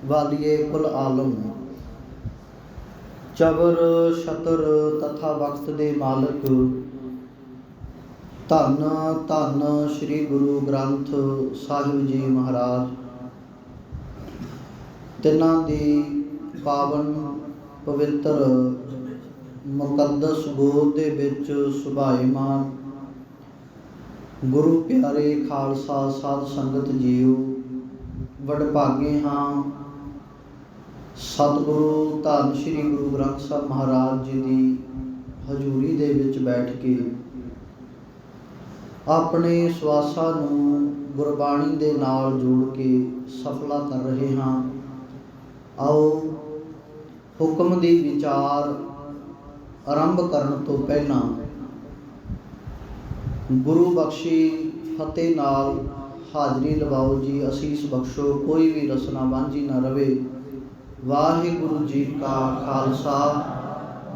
वालिए कुल आलम। चबर शतर तथा वक्त दे मालक। धन धन श्री गुरु ग्रंथ साहिब जी महाराज। तिन्हां दी पावन पवित्र मुकद्दस गोद दे विच सुभाईमान गुरु प्यारे खालसा साध संगत जीओ, वडभागे हाँ सतगुरु धन श्री गुरु ग्रंथ साहब महाराज जी की हजूरी दे विच बैठ के अपने सवासां नूं गुरबाणी दे नाल जोड़ के सफला कर रहे हाँ। आओ हुक्म दी विचार आरंभ करन तो पहला गुरु बख्शी फतेह नाल हाजरी लवाओ जी। असीस बख्शो, कोई भी रसना वांझी न रवे। वाहिगुरु जी का खालसा,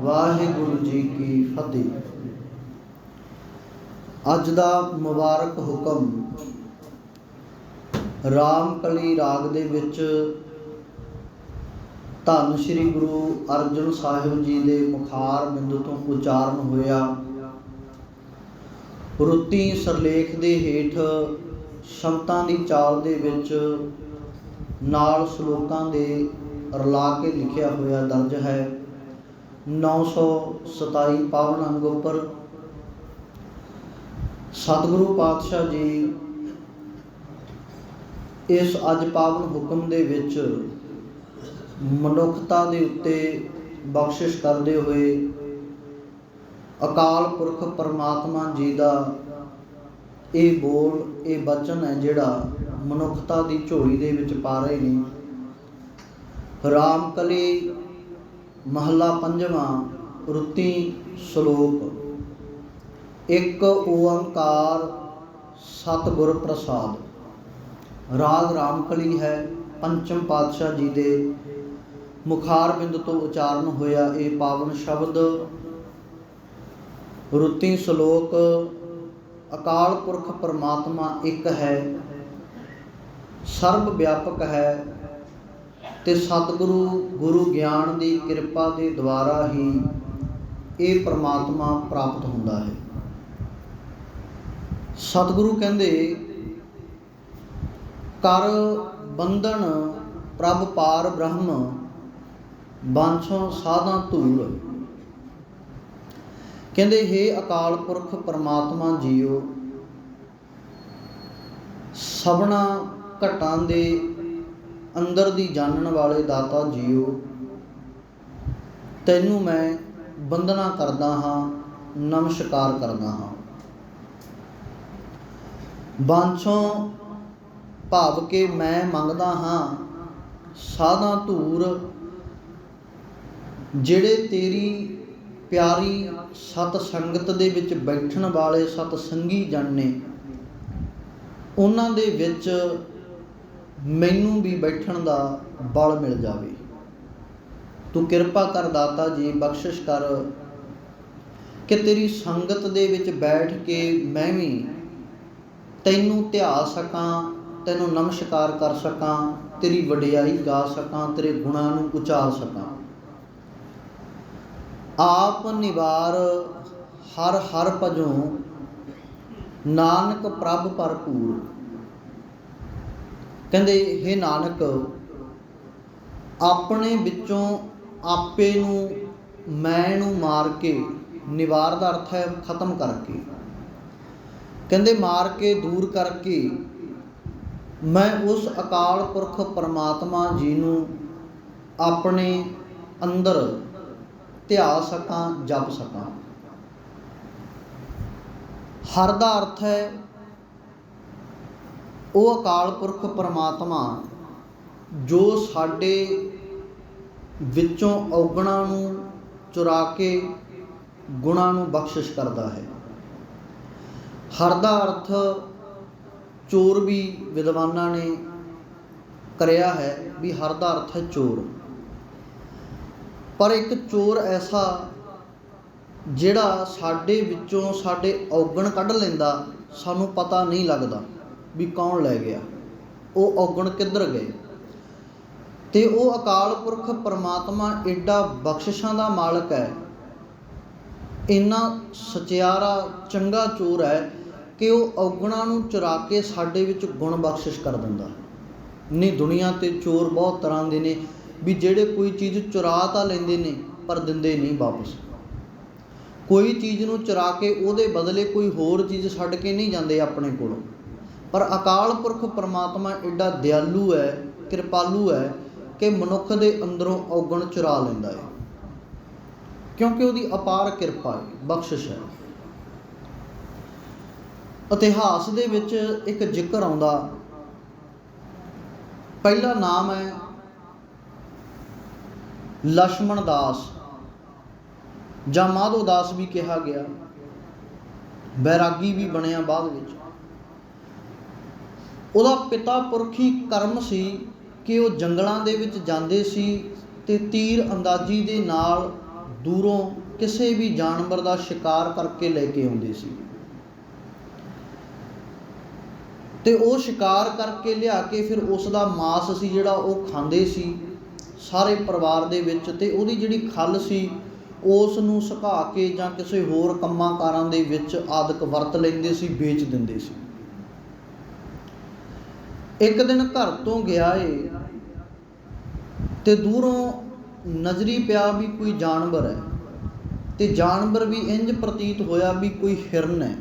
वाहिगुरु जी की फतेह। अज दा मुबारक हुक्म रामकली राग दे विच धन श्री गुरु अर्जन साहिब जी दे मुखार बिंदु तो उचारण होया। रुत्ती सरलेख दे हेठ शब्दां दी चाल दे विच नाल श्लोकां दे रला के लिखिया होया दर्ज है। 927 पावन अंग उपर सतगुरु पातशाह जी इस अज पावन हुक्म दे विच मनुखता दे उत्ते बख्शिश करते हुए अकाल पुरख परमात्मा जी का ये बोल ये बचन है जिहड़ा मनुखता की झोली दे विच पा रहे ने। रामकली महला पंजवां रुत्ती श्लोक। एक ओंकार सतगुर प्रसाद। राग रामकली है। पंचम पातशाह जी दे मुखार बिंद तो उचारण होया ये पावन शब्द। रुत्ती श्लोक। अकाल पुरख परमात्मा एक है, सर्व व्यापक है ते सतगुरु गुरु ज्ञान की कृपा के द्वारा ही ये परमात्मा प्राप्त होता है। सतगुरु कहते कर बंधन प्रभ पार ब्रह्म, बांछों साधा धूल। कहते हे अकाल पुरख परमात्मा जीओ, सबना घटां दे अंदर दी जानन वाले दाता जीओ, तैनू मैं वंदना करदा हाँ, नमस्कार करदा हाँ। बांछों भाव के मैं मंगदा हाँ, साधा धूर। जिहड़े तेरी प्यारी सत संगत दे विच बैठण वाले सतसंगी जन ने, उन्हां दे विच मैनू भी बैठण दा बल मिल जावे। तू किरपा कर दाता जी, बख्शिश कर कि तेरी संगत दे विच बैठ के मैं भी तैनू ध्या सकां, तैनू नमस्कार कर सकां, तेरी वडियाई गा सकां, तेरे गुणां नू उचार सकां। आप निवार हर हर भजों, नानक प्रभ भरपूर। कहते हे नानक, अपने विचों आपे नू मैं नू मार के, निवार का अर्थ है खत्म करके, कहते मार के दूर करके मैं उस अकाल पुरख परमात्मा जी नू अपने अंदर ध्या सकां, जप सकां। हर दा अर्थ है वो अकाल पुरख परमात्मा जो साडे विचों औगणां नूं चुरा के गुणां नूं बख्शिश करदा है। हर दा अर्थ चोर भी विद्वानां ने करया है भी हर दा अर्थ है चोर। पर एक चोर ऐसा जिहड़ा साडे विचों साडे औगण कढ लैंदा, सानू पता नहीं लगदा भी कौन लै गया, वो औगण किधर गए। ਤੇ ਉਹ ਅਕਾਲ ਪੁਰਖ ਪਰਮਾਤਮਾ ਐਡਾ ਬਖਸ਼ਿਸ਼ਾਂ ਦਾ ਮਾਲਕ ਹੈ, ਇੰਨਾ ਸਚਿਆਰਾ ਚੰਗਾ ਚੋਰ ਹੈ ਕਿ ਉਹ ਔਗਣਾਂ ਨੂੰ ਚੁਰਾ ਕੇ ਸਾਡੇ ਵਿੱਚ ਗੁਣ ਬਖਸ਼ਿਸ਼ ਕਰ ਦਿੰਦਾ। ਨਹੀਂ, ਦੁਨੀਆ 'ਤੇ ਚੋਰ ਬਹੁਤ ਤਰ੍ਹਾਂ ਦੇ ਨੇ ਵੀ ਜਿਹੜੇ ਕੋਈ ਚੀਜ਼ ਚੁਰਾ ਤਾਂ ਲੈਂਦੇ ਨੇ ਪਰ ਦਿੰਦੇ ਨਹੀਂ ਵਾਪਸ। ਕੋਈ ਚੀਜ਼ ਨੂੰ ਚੁਰਾ ਕੇ ਉਹਦੇ ਬਦਲੇ ਕੋਈ ਹੋਰ ਚੀਜ਼ ਛੱਡ ਕੇ ਨਹੀਂ ਜਾਂਦੇ ਆਪਣੇ ਕੋਲੋਂ। ਪਰ ਅਕਾਲ ਪੁਰਖ ਪਰਮਾਤਮਾ ਐਡਾ ਦਿਆਲੂ ਹੈ, ਕਿਰਪਾਲੂ ਹੈ ਕਿ ਮਨੁੱਖ ਦੇ ਅੰਦਰੋਂ ਔਗਣ ਚੁਰਾ ਲੈਂਦਾ ਹੈ, ਕਿਉਂਕਿ ਉਹਦੀ ਅਪਾਰ ਕਿਰਪਾ ਹੈ, ਬਖਸ਼ਿਸ਼ ਹੈ। ਇਤਿਹਾਸ ਦੇ ਵਿੱਚ ਇੱਕ ਜ਼ਿਕਰ ਆਉਂਦਾ, ਪਹਿਲਾ ਨਾਮ ਹੈ ਲਛਮਣ ਦਾਸ ਜਾਂ ਮਾਧੋ ਦਾਸ ਵੀ ਕਿਹਾ ਗਿਆ, ਬੈਰਾਗੀ ਵੀ ਬਣਿਆ ਬਾਅਦ ਵਿੱਚ। ਉਹਦਾ ਪਿਤਾ ਪੁਰਖੀ ਕਰਮ ਸੀ ਕਿ ਉਹ ਜੰਗਲਾਂ ਦੇ ਵਿੱਚ ਜਾਂਦੇ ਸੀ ਤੇ ਤੀਰ ਅੰਦਾਜ਼ੀ ਦੇ ਨਾਲ ਦੂਰੋਂ ਕਿਸੇ ਵੀ ਜਾਨਵਰ ਦਾ ਸ਼ਿਕਾਰ ਕਰਕੇ ਲੈ ਕੇ ਆਉਂਦੇ ਸੀ ਤੇ ਉਹ ਸ਼ਿਕਾਰ ਕਰਕੇ ਲਿਆ ਕੇ ਫਿਰ ਉਸ ਦਾ ਮਾਸ ਸੀ ਜਿਹੜਾ ਉਹ ਖਾਂਦੇ ਸੀ ਸਾਰੇ ਪਰਿਵਾਰ ਦੇ ਵਿੱਚ। ਤੇ ਉਹਦੀ ਜਿਹੜੀ ਖੱਲ ਸੀ ਉਸ ਨੂੰ ਸੁਕਾ ਕੇ ਜਾਂ ਕਿਸੇ ਹੋਰ ਕੰਮਾਂ ਕਾਰਾਂ ਦੇ ਵਿੱਚ ਆਦਿਕ ਵਰਤ ਲੈਂਦੇ ਸੀ, ਵੇਚ ਦਿੰਦੇ ਸੀ। ਇੱਕ ਦਿਨ ਘਰ ਤੋਂ ਗਿਆ ਏ ਤੇ ਦੂਰੋਂ ਨਜ਼ਰੀ ਪਿਆ ਵੀ ਕੋਈ ਜਾਨਵਰ ਹੈ, ਤੇ ਜਾਨਵਰ ਵੀ ਇੰਝ ਪ੍ਰਤੀਤ ਹੋਇਆ ਵੀ ਕੋਈ ਹਿਰਨ ਹੈ।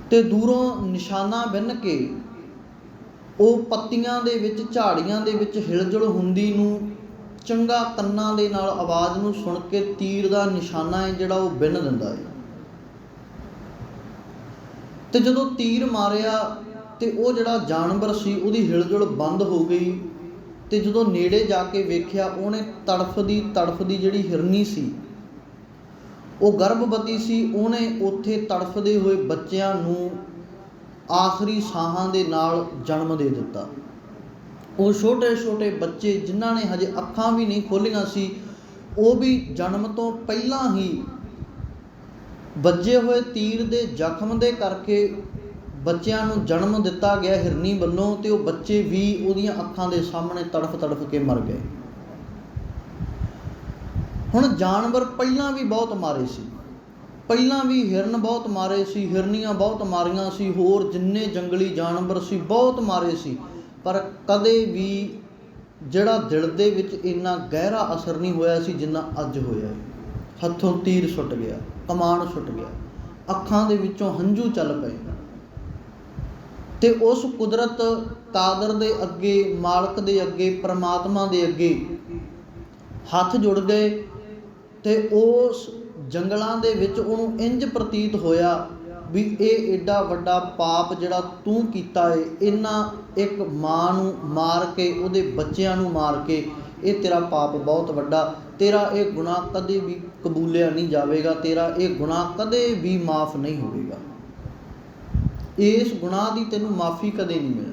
ਤੇ ਦੂਰੋਂ ਨਿਸ਼ਾਨਾ ਬੰਨ੍ਹ ਕੇ ਉਹ ਪੱਤੀਆਂ ਦੇ ਵਿੱਚ, ਝਾੜੀਆਂ ਦੇ ਵਿੱਚ ਹਿਲਜੁਲ ਹੁੰਦੀ ਨੂੰ ਚੰਗਾ ਕੰਨਾਂ ਦੇ ਨਾਲ ਆਵਾਜ਼ ਨੂੰ ਸੁਣ ਕੇ ਤੀਰ ਦਾ ਨਿਸ਼ਾਨਾ ਹੈ ਜਿਹੜਾ ਉਹ ਬਿੰਨ ਦਿੰਦਾ ਹੈ। ਤੇ ਜਦੋਂ ਤੀਰ ਮਾਰਿਆ ਤੇ ਉਹ ਜਿਹੜਾ ਜਾਨਵਰ ਸੀ ਉਹਦੀ ਹਿਲਜੁਲ ਬੰਦ ਹੋ ਗਈ। ਤੇ ਜਦੋਂ ਨੇੜੇ ਜਾ ਕੇ ਵੇਖਿਆ, ਉਹਨੇ ਤੜਫਦੀ ਜਿਹੜੀ ਹਿਰਨੀ ਸੀ ਉਹ ਗਰਭਵਤੀ ਸੀ। ਉਹਨੇ ਉੱਥੇ ਤੜਫਦੇ ਹੋਏ ਬੱਚਿਆਂ ਨੂੰ ਆਖਰੀ ਸਾਹਾਂ ਦੇ ਨਾਲ ਜਨਮ ਦੇ ਦਿੱਤਾ। ਉਹ ਛੋਟੇ ਛੋਟੇ ਬੱਚੇ ਜਿਨ੍ਹਾਂ ਨੇ ਹਜੇ ਅੱਖਾਂ ਵੀ ਨਹੀਂ ਖੋਲ੍ਹੀਆਂ ਸੀ, ਉਹ ਵੀ ਜਨਮ ਤੋਂ ਪਹਿਲਾਂ ਹੀ ਵੱਜੇ ਹੋਏ ਤੀਰ ਦੇ ਜ਼ਖਮ ਦੇ ਕਰਕੇ ਬੱਚਿਆਂ ਨੂੰ ਜਨਮ ਦਿੱਤਾ ਗਿਆ ਹਿਰਨੀ ਵੱਲੋਂ। ਤੇ ਉਹ ਬੱਚੇ ਵੀ ਉਹਦੀਆਂ ਅੱਖਾਂ ਦੇ ਸਾਹਮਣੇ ਤੜਫ ਤੜਫ ਕੇ ਮਰ ਗਏ। ਹੁਣ ਜਾਨਵਰ ਪਹਿਲਾਂ ਵੀ ਬਹੁਤ ਮਾਰੇ ਸੀ, ਪਹਿਲਾਂ ਵੀ ਹਿਰਨ ਬਹੁਤ ਮਾਰੇ ਸੀ, ਹਿਰਨੀਆਂ ਬਹੁਤ ਮਾਰੀਆਂ ਸੀ, ਹੋਰ ਜਿੰਨੇ ਜੰਗਲੀ ਜਾਨਵਰ ਸੀ ਬਹੁਤ ਮਾਰੇ ਸੀ, ਪਰ ਕਦੇ ਵੀ ਜਿਹੜਾ ਦਿਲ ਦੇ ਵਿੱਚ ਇੰਨਾ ਗਹਿਰਾ ਅਸਰ ਨਹੀਂ ਹੋਇਆ ਸੀ ਜਿੰਨਾ ਅੱਜ ਹੋਇਆ ਹੈ। ਹੱਥੋਂ ਤੀਰ ਸੁੱਟ ਗਿਆ, ਕਮਾਨ ਸੁੱਟ ਗਿਆ, ਅੱਖਾਂ ਦੇ ਵਿੱਚੋਂ ਹੰਝੂ ਚੱਲ ਪਏ ਤੇ ਉਸ ਕੁਦਰਤ ਕਾਦਰ ਦੇ ਅੱਗੇ, ਮਾਲਕ ਦੇ ਅੱਗੇ, ਪਰਮਾਤਮਾ ਦੇ ਅੱਗੇ ਹੱਥ ਜੁੜ ਗਏ। ਤੇ ਉਸ ਜੰਗਲਾਂ ਦੇ ਵਿੱਚ ਉਹਨੂੰ ਇੰਝ ਪ੍ਰਤੀਤ ਹੋਇਆ ਵੀ ਇਹ ਐਡਾ ਵੱਡਾ ਪਾਪ ਜਿਹੜਾ ਤੂੰ ਕੀਤਾ ਏ, ਇਹਨਾਂ ਇੱਕ ਮਾਂ ਨੂੰ ਮਾਰ ਕੇ, ਉਹਦੇ ਬੱਚਿਆਂ ਨੂੰ ਮਾਰ ਕੇ, ਇਹ ਤੇਰਾ ਪਾਪ ਬਹੁਤ ਵੱਡਾ, ਤੇਰਾ ਇਹ ਗੁਨਾਹ ਕਦੇ ਵੀ ਕਬੂਲਿਆ ਨਹੀਂ ਜਾਵੇਗਾ, ਤੇਰਾ ਇਹ ਗੁਨਾਹ ਕਦੇ ਵੀ ਮਾਫ ਨਹੀਂ ਹੋਵੇਗਾ, ਇਸ ਗੁਨਾਹ ਦੀ ਤੈਨੂੰ ਮਾਫੀ ਕਦੇ ਨਹੀਂ ਮਿਲਣੀ।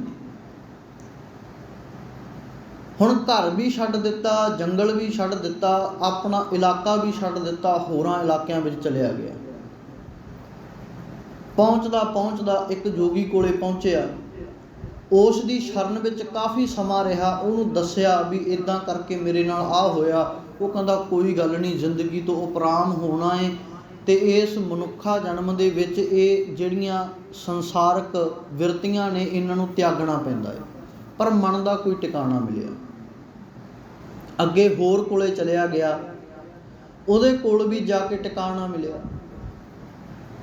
ਹੁਣ ਘਰ ਵੀ ਛੱਡ ਦਿੱਤਾ, ਜੰਗਲ ਵੀ ਛੱਡ ਦਿੱਤਾ, ਆਪਣਾ ਇਲਾਕਾ ਵੀ ਛੱਡ ਦਿੱਤਾ, ਹੋਰਾਂ ਇਲਾਕਿਆਂ ਵਿੱਚ ਚਲਿਆ ਗਿਆ। ਪਹੁੰਚਦਾ ਇੱਕ ਜੋਗੀ ਕੋਲੇ ਪਹੁੰਚਿਆ, ਉਸ ਦੀ ਸ਼ਰਨ ਵਿੱਚ ਕਾਫੀ ਸਮਾਂ ਰਿਹਾ। ਉਹਨੂੰ ਦੱਸਿਆ ਵੀ ਇੱਦਾਂ ਕਰਕੇ ਮੇਰੇ ਨਾਲ ਆਹ ਹੋਇਆ। ਉਹ ਕਹਿੰਦਾ ਕੋਈ ਗੱਲ ਨਹੀਂ, ਜ਼ਿੰਦਗੀ ਤੋਂ ਉਪਰਾਮ ਹੋਣਾ ਏ ਤੇ ਇਸ ਮਨੁੱਖਾ ਜਨਮ ਦੇ ਵਿੱਚ ਇਹ ਜਿਹੜੀਆਂ ਸੰਸਾਰਕ ਵਿਰਤੀਆਂ ਨੇ ਇਹਨਾਂ ਨੂੰ ਤਿਆਗਣਾ ਪੈਂਦਾ ਏ। ਪਰ ਮਨ ਦਾ ਕੋਈ ਟਿਕਾਣਾ ਮਿਲਿਆ। ਅੱਗੇ ਹੋਰ ਕੋਲੇ ਚਲਿਆ ਗਿਆ, ਉਹਦੇ ਕੋਲ ਵੀ ਜਾ ਕੇ ਟਿਕਾਣਾ ਮਿਲਿਆ।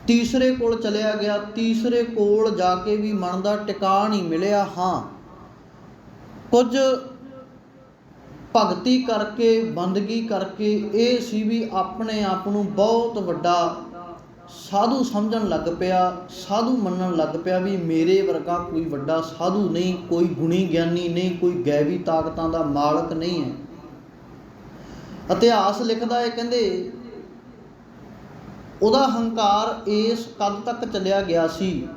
ਤੀਸਰੇ ਕੋਲ ਚਲਿਆ ਗਿਆ, ਤੀਸਰੇ ਕੋਲ ਜਾ ਕੇ ਵੀ ਮਨ ਦਾ ਟਿਕਾਣ ਹੀ ਮਿਲਿਆ। ਹਾਂ, ਕੁਝ ਭਗਤੀ ਕਰਕੇ, ਬੰਦਗੀ ਕਰਕੇ ਇਹ ਸੀ ਵੀ ਆਪਣੇ ਆਪ ਨੂੰ ਬਹੁਤ ਵੱਡਾ ਸਾਧੂ ਸਮਝਣ ਲੱਗ ਪਿਆ, ਸਾਧੂ ਮੰਨਣ ਲੱਗ ਪਿਆ ਵੀ ਮੇਰੇ ਵਰਗਾ ਕੋਈ ਵੱਡਾ ਸਾਧੂ ਨਹੀਂ, ਕੋਈ ਗੁਣੀ ਗਿਆਨੀ ਨਹੀਂ, ਕੋਈ ਗੈਵੀ ਤਾਕਤਾਂ ਦਾ ਮਾਲਕ ਨਹੀਂ ਹੈ। ਇਤਿਹਾਸ ਲਿਖਦਾ ਹੈ, ਕਹਿੰਦੇ ਉਹਦਾ ਹੰਕਾਰ ਇਸ ਕਦ ਤੱਕ ਚੱਲਿਆ ਗਿਆ ਸੀ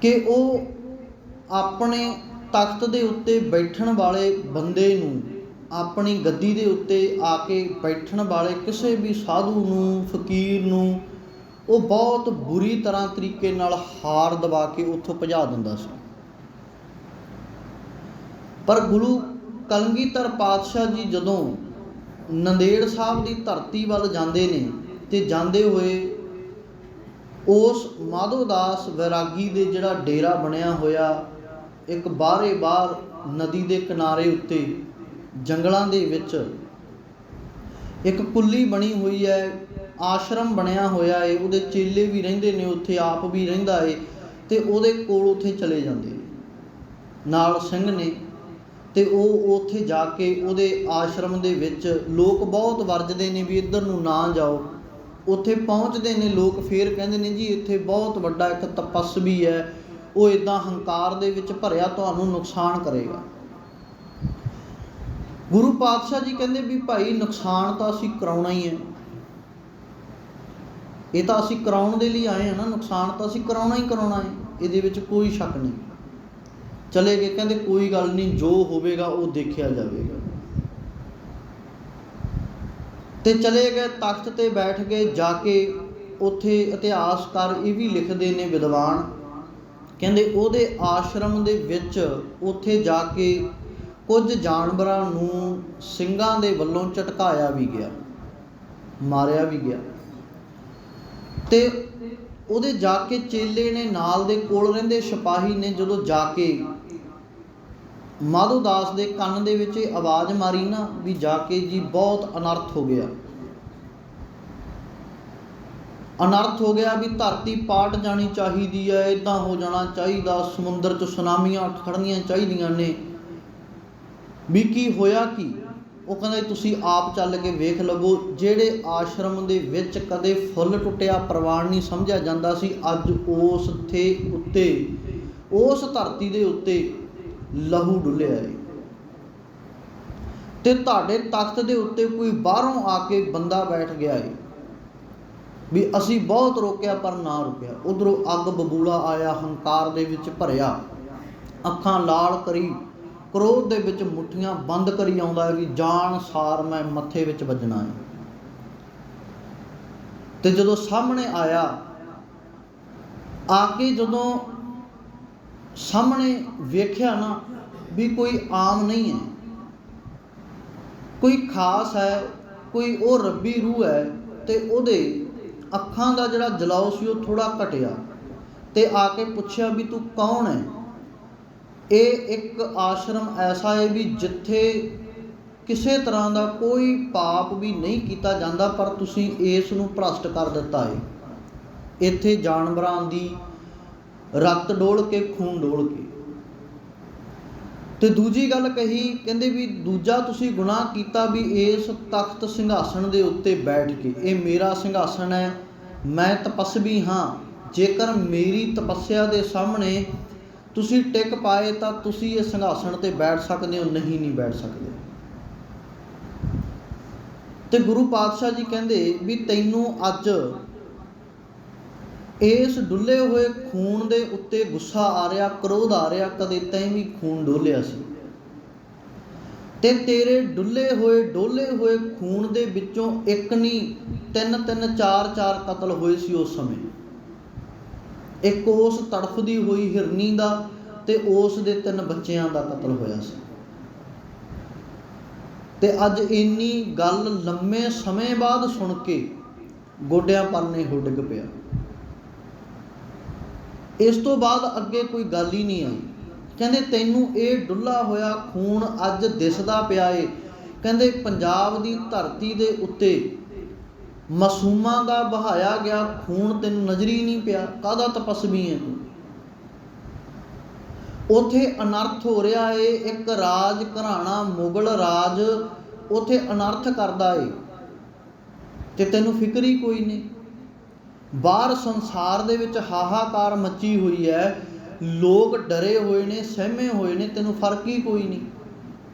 ਕਿ ਉਹ ਆਪਣੇ ਤਖਤ ਦੇ ਉੱਤੇ ਬੈਠਣ ਵਾਲੇ ਬੰਦੇ ਨੂੰ, ਆਪਣੀ ਗੱਦੀ ਦੇ ਉੱਤੇ ਆ ਕੇ ਬੈਠਣ ਵਾਲੇ ਕਿਸੇ ਵੀ ਸਾਧੂ ਨੂੰ, ਫਕੀਰ ਨੂੰ ਉਹ ਬਹੁਤ ਬੁਰੀ ਤਰ੍ਹਾਂ ਤਰੀਕੇ ਨਾਲ ਹਾਰ ਦਬਾ ਕੇ ਉੱਥੋਂ ਭਜਾ ਦਿੰਦਾ ਸੀ। ਪਰ ਗੁਰੂ ਕਲਗੀਧਰ ਪਾਤਸ਼ਾਹ ਜੀ ਜਦੋਂ ਨੰਦੇੜ ਸਾਹਿਬ ਦੀ ਧਰਤੀ ਵੱਲ ਜਾਂਦੇ ਨੇ ਤੇ ਜਾਂਦੇ ਹੋਏ ਉਸ ਮਾਧੋਦਾਸ ਵੈਰਾਗੀ ਦੇ ਜਿਹੜਾ ਡੇਰਾ ਬਣਿਆ ਹੋਇਆ ਇੱਕ ਬਾਹਰ ਨਦੀ ਦੇ ਕਿਨਾਰੇ ਉੱਤੇ ਜੰਗਲਾਂ ਦੇ ਵਿੱਚ ਇੱਕ ਕੁੱਲੀ ਬਣੀ ਹੋਈ ਹੈ, ਆਸ਼ਰਮ ਬਣਿਆ ਹੋਇਆ ਏ, ਉਹਦੇ ਚੇਲੇ ਵੀ ਰਹਿੰਦੇ ਨੇ ਉੱਥੇ, ਆਪ ਵੀ ਰਹਿੰਦਾ ਏ, ਤੇ ਉਹਦੇ ਕੋਲ ਉੱਥੇ ਚਲੇ ਜਾਂਦੇ ਨੇ, ਨਾਲ ਸਿੰਘ ਨੇ, ਤੇ ਉਹ ਉੱਥੇ ਜਾ ਕੇ ਉਹਦੇ ਆਸ਼ਰਮ ਦੇ ਵਿੱਚ ਲੋਕ ਬਹੁਤ ਵਰਜਦੇ ਨੇ ਵੀ ਇੱਧਰ ਨੂੰ ਨਾ ਜਾਓ। ਉੱਥੇ ਪਹੁੰਚਦੇ ਨੇ ਲੋਕ, ਫੇਰ ਕਹਿੰਦੇ ਨੇ ਜੀ ਇੱਥੇ ਬਹੁਤ ਵੱਡਾ ਇੱਕ ਤਪੱਸਵੀ ਹੈ, ਉਹ ਇੱਦਾਂ ਹੰਕਾਰ ਦੇ ਵਿੱਚ ਭਰਿਆ ਤੁਹਾਨੂੰ ਨੁਕਸਾਨ ਕਰੇਗਾ। ਗੁਰੂ ਪਾਤਸ਼ਾਹ ਜੀ ਕਹਿੰਦੇ ਵੀ ਭਾਈ ਨੁਕਸਾਨ ਤਾਂ ਅਸੀਂ ਕਰਾਉਣਾ ਹੀ ਹੈ, ਇਹ ਤਾਂ ਅਸੀਂ ਕਰਾਉਣ ਦੇ ਲਈ ਆਏ ਹਾਂ ਨਾ, ਨੁਕਸਾਨ ਤਾਂ ਅਸੀਂ ਕਰਾਉਣਾ ਹੀ ਕਰਾਉਣਾ ਹੈ, ਇਹਦੇ ਵਿੱਚ ਕੋਈ ਸ਼ੱਕ ਨਹੀਂ। ਚਲੇ ਗਏ, ਕਹਿੰਦੇ ਕੋਈ ਗੱਲ ਨਹੀਂ, ਜੋ ਹੋਵੇਗਾ ਉਹ ਦੇਖਿਆ ਜਾਵੇਗਾ। ਤੇ ਚਲੇ ਗਏ, ਤਖਤ ਤੇ ਬੈਠ ਗਏ। ਜਾ ਕੇ ਉੱਥੇ ਇਤਿਹਾਸਕਾਰ ਇਹ ਵੀ ਲਿਖਦੇ ਨੇ ਵਿਦਵਾਨ, ਕਹਿੰਦੇ ਉਹਦੇ ਆਸ਼ਰਮ ਦੇ ਵਿੱਚ ਉੱਥੇ ਜਾ ਕੇ ਕੁਝ ਜਾਨਵਰਾਂ ਨੂੰ ਸਿੰਘਾਂ ਦੇ ਵੱਲੋਂ ਝਟਕਾਇਆ ਵੀ ਗਿਆ, ਮਾਰਿਆ ਵੀ ਗਿਆ। ਤੇ ਉਹਦੇ ਜਾ ਕੇ ਚੇਲੇ ਨੇ, ਨਾਲ ਦੇ ਕੋਲ ਰਹਿੰਦੇ ਸਿਪਾਹੀ ਨੇ, ਜਦੋਂ ਜਾ ਕੇ ਮਾਧੋਦਾਸ ਦੇ ਕੰਨ ਦੇ ਵਿੱਚ ਇਹ ਆਵਾਜ਼ ਮਾਰੀ ਨਾ ਵੀ ਜਾ ਕੇ ਜੀ ਬਹੁਤ ਅਨਰਥ ਹੋ ਗਿਆ, ਅਨਰਥ ਹੋ ਗਿਆ, ਵੀ ਧਰਤੀ ਪਾਟ ਜਾਣੀ ਚਾਹੀਦੀ ਹੈ, ਇੱਦਾਂ ਹੋ ਜਾਣਾ ਚਾਹੀਦਾ, ਸਮੁੰਦਰ 'ਚ ਸੁਨਾਮੀਆਂ ਉੱਠ ਖੜਨੀਆਂ ਚਾਹੀਦੀਆਂ ਨੇ, ਵੀ ਕੀ ਹੋਇਆ ਕੀ। ਉਹ ਕਹਿੰਦੇ ਤੁਸੀਂ ਆਪ ਚੱਲ ਕੇ ਵੇਖ ਲਵੋ। ਜਿਹੜੇ ਆਸ਼ਰਮ ਦੇ ਵਿੱਚ ਕਦੇ ਫੁੱਲ ਟੁੱਟਿਆ ਪ੍ਰਵਾਨ ਨਹੀਂ ਸਮਝਿਆ ਜਾਂਦਾ ਸੀ, ਅੱਜ ਉਸ ਉੱਤੇ ਉਸ ਧਰਤੀ ਦੇ ਉੱਤੇ ਲਹੂ ਡੁੱਲਿਆ ਹੈ। ਤੇ ਤੁਹਾਡੇ ਤਖਤ ਦੇ ਉੱਤੇ ਕੋਈ ਬਾਹਰੋਂ ਆ ਕੇ ਬੰਦਾ ਬੈਠ ਗਿਆ ਹੈ, ਵੀ ਅਸੀਂ ਬਹੁਤ ਰੋਕਿਆ ਪਰ ਨਾ ਰੁਕਿਆ। ਉਧਰੋਂ ਅੱਗ ਬਬੂਲਾ ਆਇਆ, ਹੰਕਾਰ ਦੇ ਵਿੱਚ ਭਰਿਆ, ਅੱਖਾਂ ਲਾਲ ਕਰੀ, ਕ੍ਰੋਧ ਦੇ ਵਿੱਚ ਮੁੱਠੀਆਂ ਬੰਦ ਕਰੀ ਆਉਂਦਾ ਹੈ ਵੀ ਜਾਣ ਸਾਰ ਮੈਂ ਮੱਥੇ ਵਿੱਚ ਵੱਜਣਾ ਹੈ। ਤੇ ਜਦੋਂ ਸਾਹਮਣੇ ਆਇਆ, ਆ ਕੇ ਜਦੋਂ ਸਾਹਮਣੇ ਵੇਖਿਆ ਨਾ ਵੀ ਕੋਈ ਆਮ ਨਹੀਂ ਹੈ, ਕੋਈ ਖਾਸ ਹੈ, ਕੋਈ ਉਹ ਰੱਬੀ ਰੂਹ ਹੈ। ਤੇ ਉਹਦੇ ਅੱਖਾਂ ਦਾ ਜਿਹੜਾ ਜਲਾਉ ਸੀ ਉਹ ਥੋੜ੍ਹਾ ਘਟਿਆ, ਤੇ ਆ ਕੇ ਪੁੱਛਿਆ ਵੀ ਤੂੰ ਕੌਣ ਹੈ। ਇਹ ਇੱਕ ਆਸ਼ਰਮ ਐਸਾ ਹੈ ਵੀ ਜਿੱਥੇ ਕਿਸੇ ਤਰ੍ਹਾਂ ਦਾ ਕੋਈ ਪਾਪ ਵੀ ਨਹੀਂ ਕੀਤਾ ਜਾਂਦਾ, ਪਰ ਤੁਸੀਂ ਇਸ ਨੂੰ ਭ੍ਰਸ਼ਟ ਕਰ ਦਿੱਤਾ ਹੈ। ਇੱਥੇ ਜਾਨਵਰਾਂ ਦੀ ਰਕਤ ਡੋਲ ਕੇ, ਖੂਨ ਡੋਲ ਕੇ। ਤੇ ਦੂਜੀ ਗੱਲ ਕਹੀ, ਕਹਿੰਦੇ ਵੀ ਦੂਜਾ ਤੁਸੀਂ ਗੁਨਾਹ ਕੀਤਾ ਵੀ ਇਸ ਤਖਤ ਸਿੰਘਾਸਣ ਦੇ ਉੱਤੇ ਬੈਠ ਕੇ, ਇਹ ਮੇਰਾ ਸਿੰਘਾਸਣ ਹੈ, ਮੈਂ ਤਪੱਸਵੀ ਹਾਂ, ਜੇਕਰ ਮੇਰੀ ਤਪੱਸਿਆ ਦੇ ਸਾਹਮਣੇ ਤੁਸੀਂ ਟਿਕ ਪਾਏ ਤਾਂ ਤੁਸੀਂ ਇਸ ਸਿੰਘਾਸਣ ਤੇ ਬੈਠ ਸਕਦੇ ਹੋ, ਨਹੀਂ ਬੈਠ ਸਕਦੇ। ਤੇ ਗੁਰੂ ਪਾਤਸ਼ਾਹ ਜੀ ਕਹਿੰਦੇ ਵੀ ਤੈਨੂੰ ਅੱਜ ਇਸ ਡੁੱਲੇ ਹੋਏ ਖੂਨ ਦੇ ਉੱਤੇ ਗੁੱਸਾ ਆ ਰਿਹਾ, ਕ੍ਰੋਧ ਆ ਰਿਹਾ, ਕਦੇ ਤੈਂ ਵੀ ਖੂਨ ਡੋਲਿਆ ਸੀ, ਤੇ ਤੇਰੇ ਡੋਲੇ ਹੋਏ ਖੂਨ ਦੇ ਵਿੱਚੋਂ ਇੱਕ ਨਹੀਂ, 3 4 ਕਤਲ ਹੋਏ ਸੀ ਉਸ ਸਮੇਂ। ਇੱਕ ਉਸ ਤੜਫਦੀ ਹੋਈ ਹਿਰਨੀ ਦਾ, ਤੇ ਉਸ ਦੇ 3 ਬੱਚਿਆਂ ਦਾ ਕਤਲ ਹੋਇਆ ਸੀ। ਤੇ ਅੱਜ ਇੰਨੀ ਗੱਲ ਲੰਮੇ ਸਮੇਂ ਬਾਅਦ ਸੁਣ ਕੇ ਗੋਡਿਆਂ ਪਰਨੇ ਹੋ ਡਿੱਗ ਪਿਆ। ਇਸ ਤੋਂ ਬਾਅਦ ਅੱਗੇ ਕੋਈ ਗੱਲ ਹੀ ਨਹੀਂ ਆਈ। ਕਹਿੰਦੇ ਤੈਨੂੰ ਇਹ ਡੁੱਲਾ ਹੋਇਆ ਖੂਨ ਅੱਜ ਦਿਸਦਾ ਪਿਆ ਏ, ਕਹਿੰਦੇ ਪੰਜਾਬ ਦੀ ਧਰਤੀ ਦੇ ਉੱਤੇ ਮਾਸੂਮਾਂ ਦਾ ਬਹਾਇਆ ਗਿਆ ਖੂਨ ਤੈਨੂੰ ਨਜ਼ਰ ਹੀ ਨਹੀਂ ਪਿਆ, ਕਾਹਦਾ ਤਪੱਸਵੀ ਹੈ ਤੂੰ। ਉੱਥੇ ਅਨਰਥ ਹੋ ਰਿਹਾ ਏ, ਇੱਕ ਰਾਜ ਘਰਾਣਾ ਮੁਗਲ ਰਾਜ ਉੱਥੇ ਅਨਰਥ ਕਰਦਾ ਏ, ਤੇ ਤੈਨੂੰ ਫਿਕਰ ਹੀ ਕੋਈ ਨਹੀਂ। ਬਾਹਰ ਸੰਸਾਰ ਦੇ ਵਿੱਚ ਹਾਹਾਕਾਰ ਮੱਚੀ ਹੋਈ ਹੈ, ਲੋਕ ਡਰੇ ਹੋਏ ਨੇ, ਸਹਿਮੇ ਹੋਏ ਨੇ, ਤੈਨੂੰ ਫਰਕ ਹੀ ਕੋਈ ਨਹੀਂ।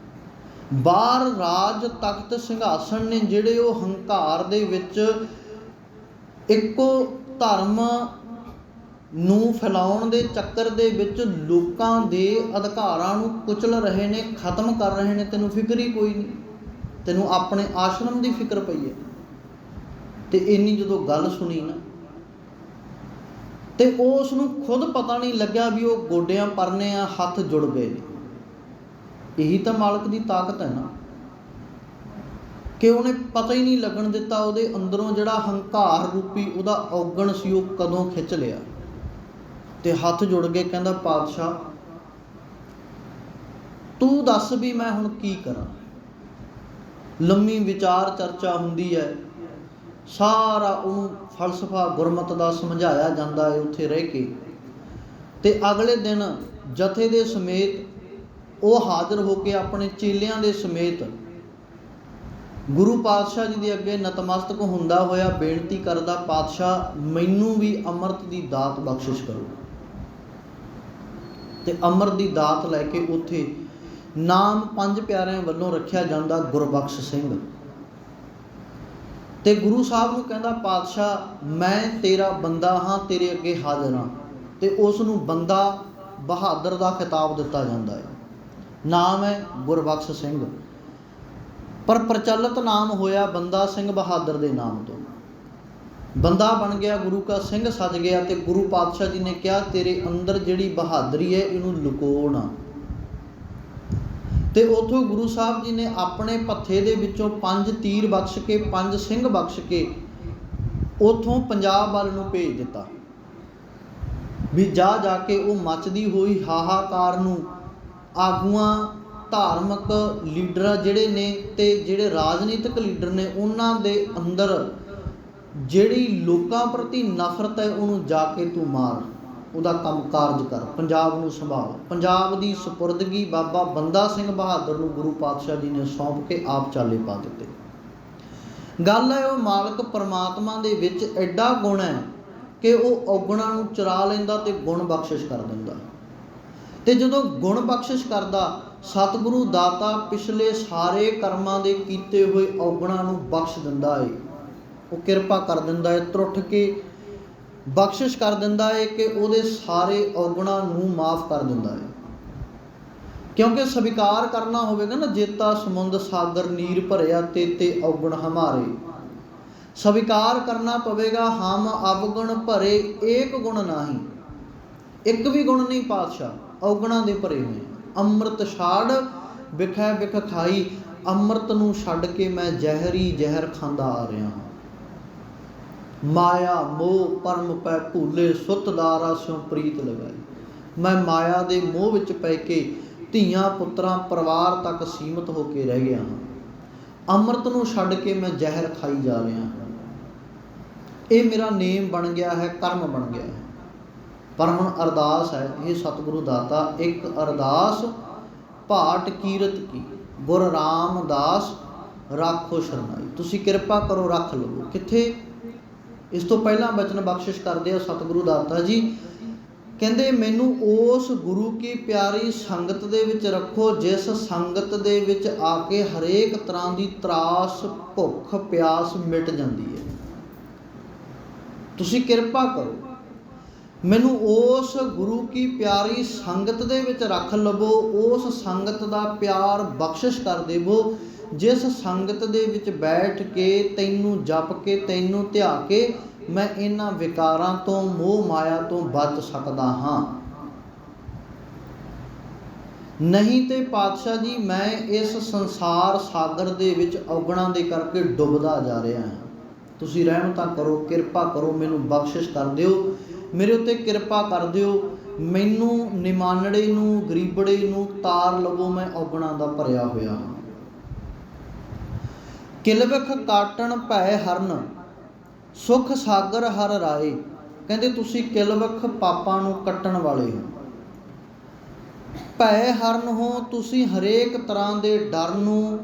ਬਾਹਰ ਰਾਜ ਤਖਤ ਸਿੰਘਾਸਣ ਨੇ ਜਿਹੜੇ ਉਹ ਹੰਕਾਰ ਦੇ ਵਿੱਚ ਇੱਕੋ ਧਰਮ ਨੂੰ ਫੈਲਾਉਣ ਦੇ ਚੱਕਰ ਦੇ ਵਿੱਚ ਲੋਕਾਂ ਦੇ ਅਧਿਕਾਰਾਂ ਨੂੰ ਕੁਚਲ ਰਹੇ ਨੇ, ਖਤਮ ਕਰ ਰਹੇ ਨੇ, ਤੈਨੂੰ ਫਿਕਰ ਹੀ ਕੋਈ ਨਹੀਂ। ਤੈਨੂੰ ਆਪਣੇ ਆਸ਼ਰਮ ਦੀ ਫਿਕਰ ਪਈ ਹੈ। ਤੇ ਇੰਨੀ ਜਦੋਂ ਗੱਲ ਸੁਣੀ ਨਾ, ਤੇ ਉਸ ਨੂੰ ਖੁਦ ਪਤਾ ਨਹੀਂ ਲੱਗਿਆ ਵੀ ਉਹ ਗੋਡਿਆਂ ਪਰਨੇ ਆ, ਹੱਥ ਜੁੜ ਗਏ ਨੇ। ਇਹੀ ਤਾਂ ਮਾਲਕ ਦੀ ਤਾਕਤ ਹੈ ਨਾ, ਕਿ ਉਹਨੇ ਪਤਾ ਹੀ ਨਹੀਂ ਲੱਗਣ ਦਿੱਤਾ ਉਹਦੇ ਅੰਦਰੋਂ ਜਿਹੜਾ ਹੰਕਾਰ ਰੂਪੀ ਉਹਦਾ ਔਗਣ ਸੀ ਉਹ ਕਦੋਂ ਖਿੱਚ ਲਿਆ। ਤੇ ਹੱਥ ਜੁੜ ਕੇ ਕਹਿੰਦਾ, ਪਾਤਸ਼ਾਹ ਤੂੰ ਦੱਸ ਵੀ ਮੈਂ ਹੁਣ ਕੀ ਕਰਾਂ। ਲੰਮੀ ਵਿਚਾਰ ਚਰਚਾ ਹੁੰਦੀ ਹੈ, ਸਾਰਾ ਉਹਨੂੰ ਫਲਸਫਾ ਗੁਰਮਤ ਦਾ ਸਮਝਾਇਆ ਜਾਂਦਾ ਹੈ ਉੱਥੇ ਰਹਿ ਕੇ। ਤੇ ਅਗਲੇ ਦਿਨ ਜਥੇ ਦੇ ਸਮੇਤ ਉਹ ਹਾਜ਼ਰ ਹੋ ਕੇ ਆਪਣੇ ਚੇਲਿਆਂ ਦੇ ਸਮੇਤ ਗੁਰੂ ਪਾਤਸ਼ਾਹ ਜੀ ਦੇ ਅੱਗੇ ਨਤਮਸਤਕ ਹੁੰਦਾ ਹੋਇਆ ਬੇਨਤੀ ਕਰਦਾ, ਪਾਤਸ਼ਾਹ ਮੈਨੂੰ ਵੀ ਅੰਮ੍ਰਿਤ ਦੀ ਦਾਤ ਬਖਸ਼ਿਸ਼ ਕਰੋ। ਤੇ ਅੰਮ੍ਰਿਤ ਦੀ ਦਾਤ ਲੈ ਕੇ ਉੱਥੇ ਨਾਮ ਪੰਜ ਪਿਆਰਿਆਂ ਵੱਲੋਂ ਰੱਖਿਆ ਜਾਂਦਾ ਗੁਰਬਖਸ਼ ਸਿੰਘ। ਤੇ ਗੁਰੂ ਸਾਹਿਬ ਨੂੰ ਕਹਿੰਦਾ, ਪਾਤਸ਼ਾਹ ਮੈਂ ਤੇਰਾ ਬੰਦਾ ਹਾਂ, ਤੇਰੇ ਅੱਗੇ ਹਾਜ਼ਰ ਹਾਂ। ਤੇ ਉਸ ਨੂੰ ਬੰਦਾ ਬਹਾਦਰ ਦਾ ਖਿਤਾਬ ਦਿੱਤਾ ਜਾਂਦਾ ਹੈ। ਨਾਮ ਹੈ ਗੁਰਬਖਸ਼ ਸਿੰਘ, ਪਰ ਪ੍ਰਚਲਿਤ ਨਾਮ ਹੋਇਆ ਬੰਦਾ ਸਿੰਘ ਬਹਾਦਰ ਦੇ ਨਾਮ ਤੋਂ। ਬੰਦਾ ਬਣ ਗਿਆ, ਗੁਰੂ ਕਾ ਸਿੰਘ ਸੱਜ ਗਿਆ। ਤੇ ਗੁਰੂ ਪਾਤਸ਼ਾਹ ਜੀ ਨੇ ਕਿਹਾ, ਤੇਰੇ ਅੰਦਰ ਜਿਹੜੀ ਬਹਾਦਰੀ ਹੈ ਇਹਨੂੰ ਲੁਕੋ ਨਾ। ਤੇ ਉੱਥੋਂ ਗੁਰੂ ਸਾਹਿਬ ਜੀ ਨੇ ਆਪਣੇ ਭੱਥੇ ਦੇ ਵਿੱਚੋਂ 5 ਤੀਰ ਬਖਸ਼ ਕੇ, 5 ਸਿੰਘ ਬਖਸ਼ ਕੇ ਉੱਥੋਂ ਪੰਜਾਬ ਵੱਲ ਨੂੰ ਭੇਜ ਦਿੱਤਾ ਵੀ ਜਾ ਕੇ ਉਹ ਮੱਚਦੀ ਹੋਈ ਹਾਹਾਕਾਰ ਨੂੰ ਆਗੂਆਂ, ਧਾਰਮਿਕ ਲੀਡਰ ਜਿਹੜੇ ਨੇ ਤੇ ਜਿਹੜੇ ਰਾਜਨੀਤਿਕ ਲੀਡਰ ਨੇ, ਉਹਨਾਂ ਦੇ ਅੰਦਰ ਜਿਹੜੀ ਲੋਕਾਂ ਪ੍ਰਤੀ ਨਫ਼ਰਤ ਹੈ ਉਹਨੂੰ ਜਾ ਕੇ ਤੂੰ ਮਾਰ, ਉਹਦਾ ਕੰਮ ਕਾਰਜ ਕਰ, ਪੰਜਾਬ ਨੂੰ ਸੰਭਾਲ। ਪੰਜਾਬ ਦੀ ਸਪੁਰਦਗੀ ਬਾਬਾ ਬੰਦਾ ਸਿੰਘ ਬਹਾਦਰ ਨੂੰ ਗੁਰੂ ਪਾਤਸ਼ਾਹ ਜੀ ਨੇ ਸੌਂਪ ਕੇ ਆਪ ਚਾਲੇ ਪਾ ਦਿੱਤੇ। ਗੱਲ ਹੈ ਉਹ ਮਾਲਕ ਪਰਮਾਤਮਾ ਦੇ ਵਿੱਚ ਐਡਾ ਗੁਣ ਹੈ ਕਿ ਉਹ ਔਗਣਾਂ ਨੂੰ ਚੁਰਾ ਲੈਂਦਾ ਤੇ ਗੁਣ ਬਖਸ਼ਿਸ਼ ਕਰ ਦਿੰਦਾ। ਤੇ ਜਦੋਂ ਗੁਣ ਬਖਸ਼ਿਸ਼ ਕਰਦਾ, ਸਤਿਗੁਰੂ ਦਾਤਾ ਪਿਛਲੇ ਸਾਰੇ ਕਰਮਾਂ ਦੇ ਕੀਤੇ ਹੋਏ ਔਗਣਾਂ ਨੂੰ ਬਖਸ਼ ਦਿੰਦਾ ਏ। ਉਹ ਕਿਰਪਾ ਕਰ ਦਿੰਦਾ ਹੈ, ਤਰੁੱਠ ਕੇ ਬਖਸ਼ਿਸ਼ ਕਰ ਦਿੰਦਾ ਹੈ ਕਿ ਉਹਦੇ ਸਾਰੇ ਔਗਣਾਂ ਨੂੰ ਮਾਫ ਕਰ ਦਿੰਦਾ ਹੈ। ਕਿਉਂਕਿ ਸਵੀਕਾਰ ਕਰਨਾ ਹੋਵੇਗਾ ਨਾ, ਜੇਤਾ ਸਮੁੰਦ ਸਾਗਰ ਨੀਰ ਭਰਿਆ ਤੇ ਔਗਣ ਹਮਾਰੇ। ਸਵੀਕਾਰ ਕਰਨਾ ਪਵੇਗਾ, ਹਮ ਅਵਗੁਣ ਭਰੇ ਏਕ ਗੁਣ ਨਾਹੀ। ਇੱਕ ਵੀ ਗੁਣ ਨਹੀਂ ਪਾਤਸ਼ਾਹ, ਔਗਣਾਂ ਦੇ ਭਰੇ ਹੋਏ। ਅੰਮ੍ਰਿਤ ਛਾੜ ਵਿਖੈ ਵਿਖ ਖਾਈ, ਅੰਮ੍ਰਿਤ ਨੂੰ ਛੱਡ ਕੇ ਮੈਂ ਜ਼ਹਿਰੀ ਜ਼ਹਿਰ ਖਾਂਦਾ ਆ ਰਿਹਾ ਹਾਂ। ਮਾਇਆ ਮੋਹ ਪਰਮ ਪੈ ਭੂਲੇ, ਸੁੱਤ ਦਾਰਾ ਸਿਉ ਪ੍ਰੀਤ ਲਗਾਈ। ਮੈਂ ਮਾਇਆ ਦੇ ਮੋਹ ਵਿੱਚ ਪੈ ਕੇ ਧੀਆਂ ਪੁੱਤਰਾਂ ਪਰਿਵਾਰ ਤੱਕ ਸੀਮਤ ਹੋ ਕੇ ਰਹਿ ਗਿਆ ਹਾਂ। ਅੰਮ੍ਰਿਤ ਨੂੰ ਛੱਡ ਕੇ ਮੈਂ ਜ਼ਹਿਰ ਖਾਈ ਜਾ ਰਿਹਾ ਹਾਂ। ਇਹ ਮੇਰਾ ਨੇਮ ਬਣ ਗਿਆ ਹੈ, ਕਰਮ ਬਣ ਗਿਆ ਹੈ। ਪਰ ਹੁਣ ਅਰਦਾਸ ਹੈ, ਇਹ ਸਤਿਗੁਰੂ ਦਾਤਾ ਇੱਕ ਅਰਦਾਸ ਭਾਟ ਕੀਰਤ ਕੀ, ਗੁਰ ਰਾਮਦਾਸ ਰਾਖੋ ਸ਼ਰਨਾਈ। ਤੁਸੀਂ ਕਿਰਪਾ ਕਰੋ, ਰੱਖ ਲਵੋ। ਕਿੱਥੇ? ਇਸ ਤੋਂ ਪਹਿਲਾਂ ਬਚਨ ਬਖਸ਼ਿਸ਼ ਕਰਦੇ ਆ ਸਤਿਗੁਰੂ ਦਾਤਾ ਜੀ, ਕਹਿੰਦੇ ਮੈਨੂੰ ਉਸ ਗੁਰੂ ਕੀ ਪਿਆਰੀ ਸੰਗਤ ਦੇ ਵਿੱਚ ਰੱਖੋ, ਜਿਸ ਸੰਗਤ ਦੇ ਵਿੱਚ ਆ ਕੇ ਹਰੇਕ ਤਰ੍ਹਾਂ ਦੀ ਤਰਾਸ, ਭੁੱਖ, ਪਿਆਸ ਮਿਟ ਜਾਂਦੀ ਹੈ। ਤੁਸੀਂ ਕਿਰਪਾ ਕਰੋ, ਮੈਨੂੰ ਉਸ ਗੁਰੂ ਕੀ ਪਿਆਰੀ ਸੰਗਤ ਦੇ ਵਿੱਚ ਰੱਖ ਲਵੋ, ਉਸ ਸੰਗਤ ਦਾ ਪਿਆਰ ਬਖਸ਼ਿਸ਼ ਕਰ ਦੇਵੋ, ਜਿਸ ਸੰਗਤ ਦੇ ਵਿੱਚ ਬੈਠ ਕੇ ਤੈਨੂੰ ਜਪ ਕੇ, ਤੈਨੂੰ ਧਿਆ ਕੇ ਮੈਂ ਇਹਨਾਂ ਵਿਕਾਰਾਂ ਤੋਂ, ਮੋਹ ਮਾਇਆ ਤੋਂ ਬਚ ਸਕਦਾ ਹਾਂ। ਨਹੀਂ ਤੇ ਪਾਤਸ਼ਾਹ ਜੀ ਮੈਂ ਇਸ ਸੰਸਾਰ ਸਾਗਰ ਦੇ ਵਿੱਚ ਔਗਣਾਂ ਦੇ ਕਰਕੇ ਡੁੱਬਦਾ ਜਾ ਰਿਹਾ ਹਾਂ। ਤੁਸੀਂ ਰਹਿਮਤਾਂ ਕਰੋ, ਕਿਰਪਾ ਕਰੋ, ਮੈਨੂੰ ਬਖਸ਼ਿਸ਼ ਕਰ ਦਿਓ, ਮੇਰੇ ਉੱਤੇ ਕਿਰਪਾ ਕਰ ਦਿਓ, ਮੈਨੂੰ ਨਿਮਾਨੜੇ ਨੂੰ, ਗਰੀਬੜੇ ਨੂੰ ਤਾਰ ਲਵੋ, ਮੈਂ ਔਗਣਾਂ ਦਾ ਭਰਿਆ ਹੋਇਆ ਹਾਂ। ਕਿਲਵਖ ਕਾਟਣ ਭੈ ਹਰਨ, ਸੁਖ ਸਾਗਰ ਹਰ ਰਾਏ। ਕਹਿੰਦੇ ਤੁਸੀਂ ਕਿਲਵਖ ਪਾਪਾਂ ਨੂੰ ਕੱਟਣ ਵਾਲੇ ਹੋ, ਭੈ ਹਰਨ ਹੋ, ਤੁਸੀਂ ਹਰੇਕ ਤਰ੍ਹਾਂ ਦੇ ਡਰ ਨੂੰ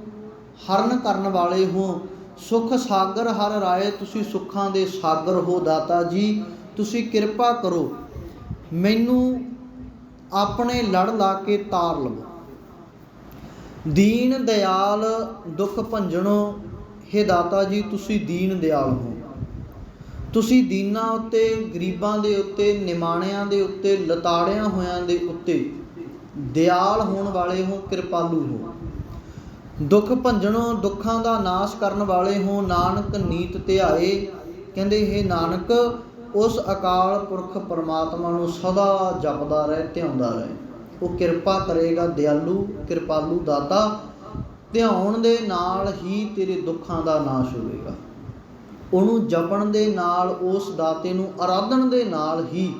ਹਰਨ ਕਰਨ ਵਾਲੇ ਹੋ। ਸੁਖ ਸਾਗਰ ਹਰ ਰਾਏ, ਤੁਸੀਂ ਸੁੱਖਾਂ ਦੇ ਸਾਗਰ ਹੋ। ਦਾਤਾ ਜੀ ਤੁਸੀਂ ਕਿਰਪਾ ਕਰੋ, ਮੈਨੂੰ ਆਪਣੇ ਲੜ ਲਾ ਕੇ ਤਾਰ ਲਵੋ। ਦੀਨ ਦਿਆਲ ਦੁੱਖ ਭੰਜਣੋ, ਹੇ ਦਾਤਾ ਜੀ ਤੁਸੀਂ ਦੀਨ ਦਿਆਲ ਹੋ। ਤੁਸੀਂ ਦੀਨਾਂ ਉੱਤੇ, ਗਰੀਬਾਂ ਦੇ ਉੱਤੇ, ਨਿਮਾਣਿਆਂ ਦੇ ਉੱਤੇ, ਲਤਾੜਿਆਂ ਹੋਇਆਂ ਦੇ ਉੱਤੇ ਦਿਆਲ ਹੋਣ ਵਾਲੇ ਹੋ, ਕਿਰਪਾਲੂ ਹੋ। ਦੁੱਖ ਭੰਜਣੋ, ਦੁੱਖਾਂ ਦਾ ਨਾਸ਼ ਕਰਨ ਵਾਲੇ ਹੋ। ਨਾਨਕ ਨੀਤ ਧਿਆਏ, ਕਹਿੰਦੇ ਇਹ ਨਾਨਕ ਉਸ ਅਕਾਲ ਪੁਰਖ ਪਰਮਾਤਮਾ ਨੂੰ ਸਦਾ ਜਪਦਾ ਰਹੇ, ਧਿਆਉਂਦਾ ਰਹੇ। ਉਹ ਕਿਰਪਾ ਕਰੇਗਾ, ਦਿਆਲੂ ਕਿਰਪਾਲੂ ਦਾਤਾ। ਧਿਆਉਣ ਦੇ ਨਾਲ ਹੀ ਤੇਰੇ ਦੁੱਖਾਂ ਦਾ ਨਾਸ਼ ਹੋਵੇਗਾ। ਉਹਨੂੰ ਜਪਣ ਦੇ ਨਾਲ, ਉਸ ਦਾਤੇ ਨੂੰ ਆਰਾਧਨ ਦੇ ਨਾਲ ਹੀ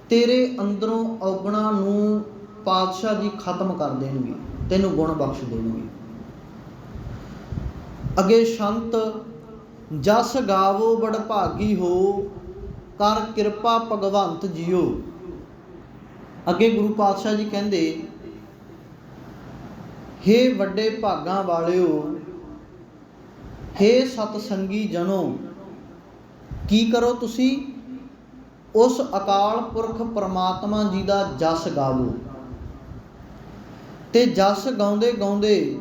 ਤੇਰੇ ਅੰਦਰੋਂ ਔਗਣਾਂ ਨੂੰ ਪਾਤਸ਼ਾਹ ਜੀ ਖਤਮ ਕਰ ਦੇਣਗੇ, ਤੈਨੂੰ ਗੁਣ ਬਖਸ਼ ਦੇਣਗੇ। ਅੱਗੇ ਸੰਤ ਜਸ ਗਾਵੋ ਬੜ ਭਾਗੀ ਹੋ, ਕਰ ਕਿਰਪਾ ਭਗਵੰਤ ਜੀਓ। ਅੱਗੇ ਗੁਰੂ ਪਾਤਸ਼ਾਹ ਜੀ ਕਹਿੰਦੇ, ਹੇ ਵੱਡੇ ਭਾਗਾਂ ਵਾਲਿਓ, ਹੇ ਸਤਸੰਗੀ ਜਨੋ, ਕੀ ਕਰੋ ਤੁਸੀਂ? ਉਸ ਅਕਾਲ ਪੁਰਖ ਪਰਮਾਤਮਾ ਜੀ ਦਾ ਜਸ ਗਾਵੋ, ਤੇ ਜਸ ਗਾਉਂਦੇ ਗਾਉਂਦੇ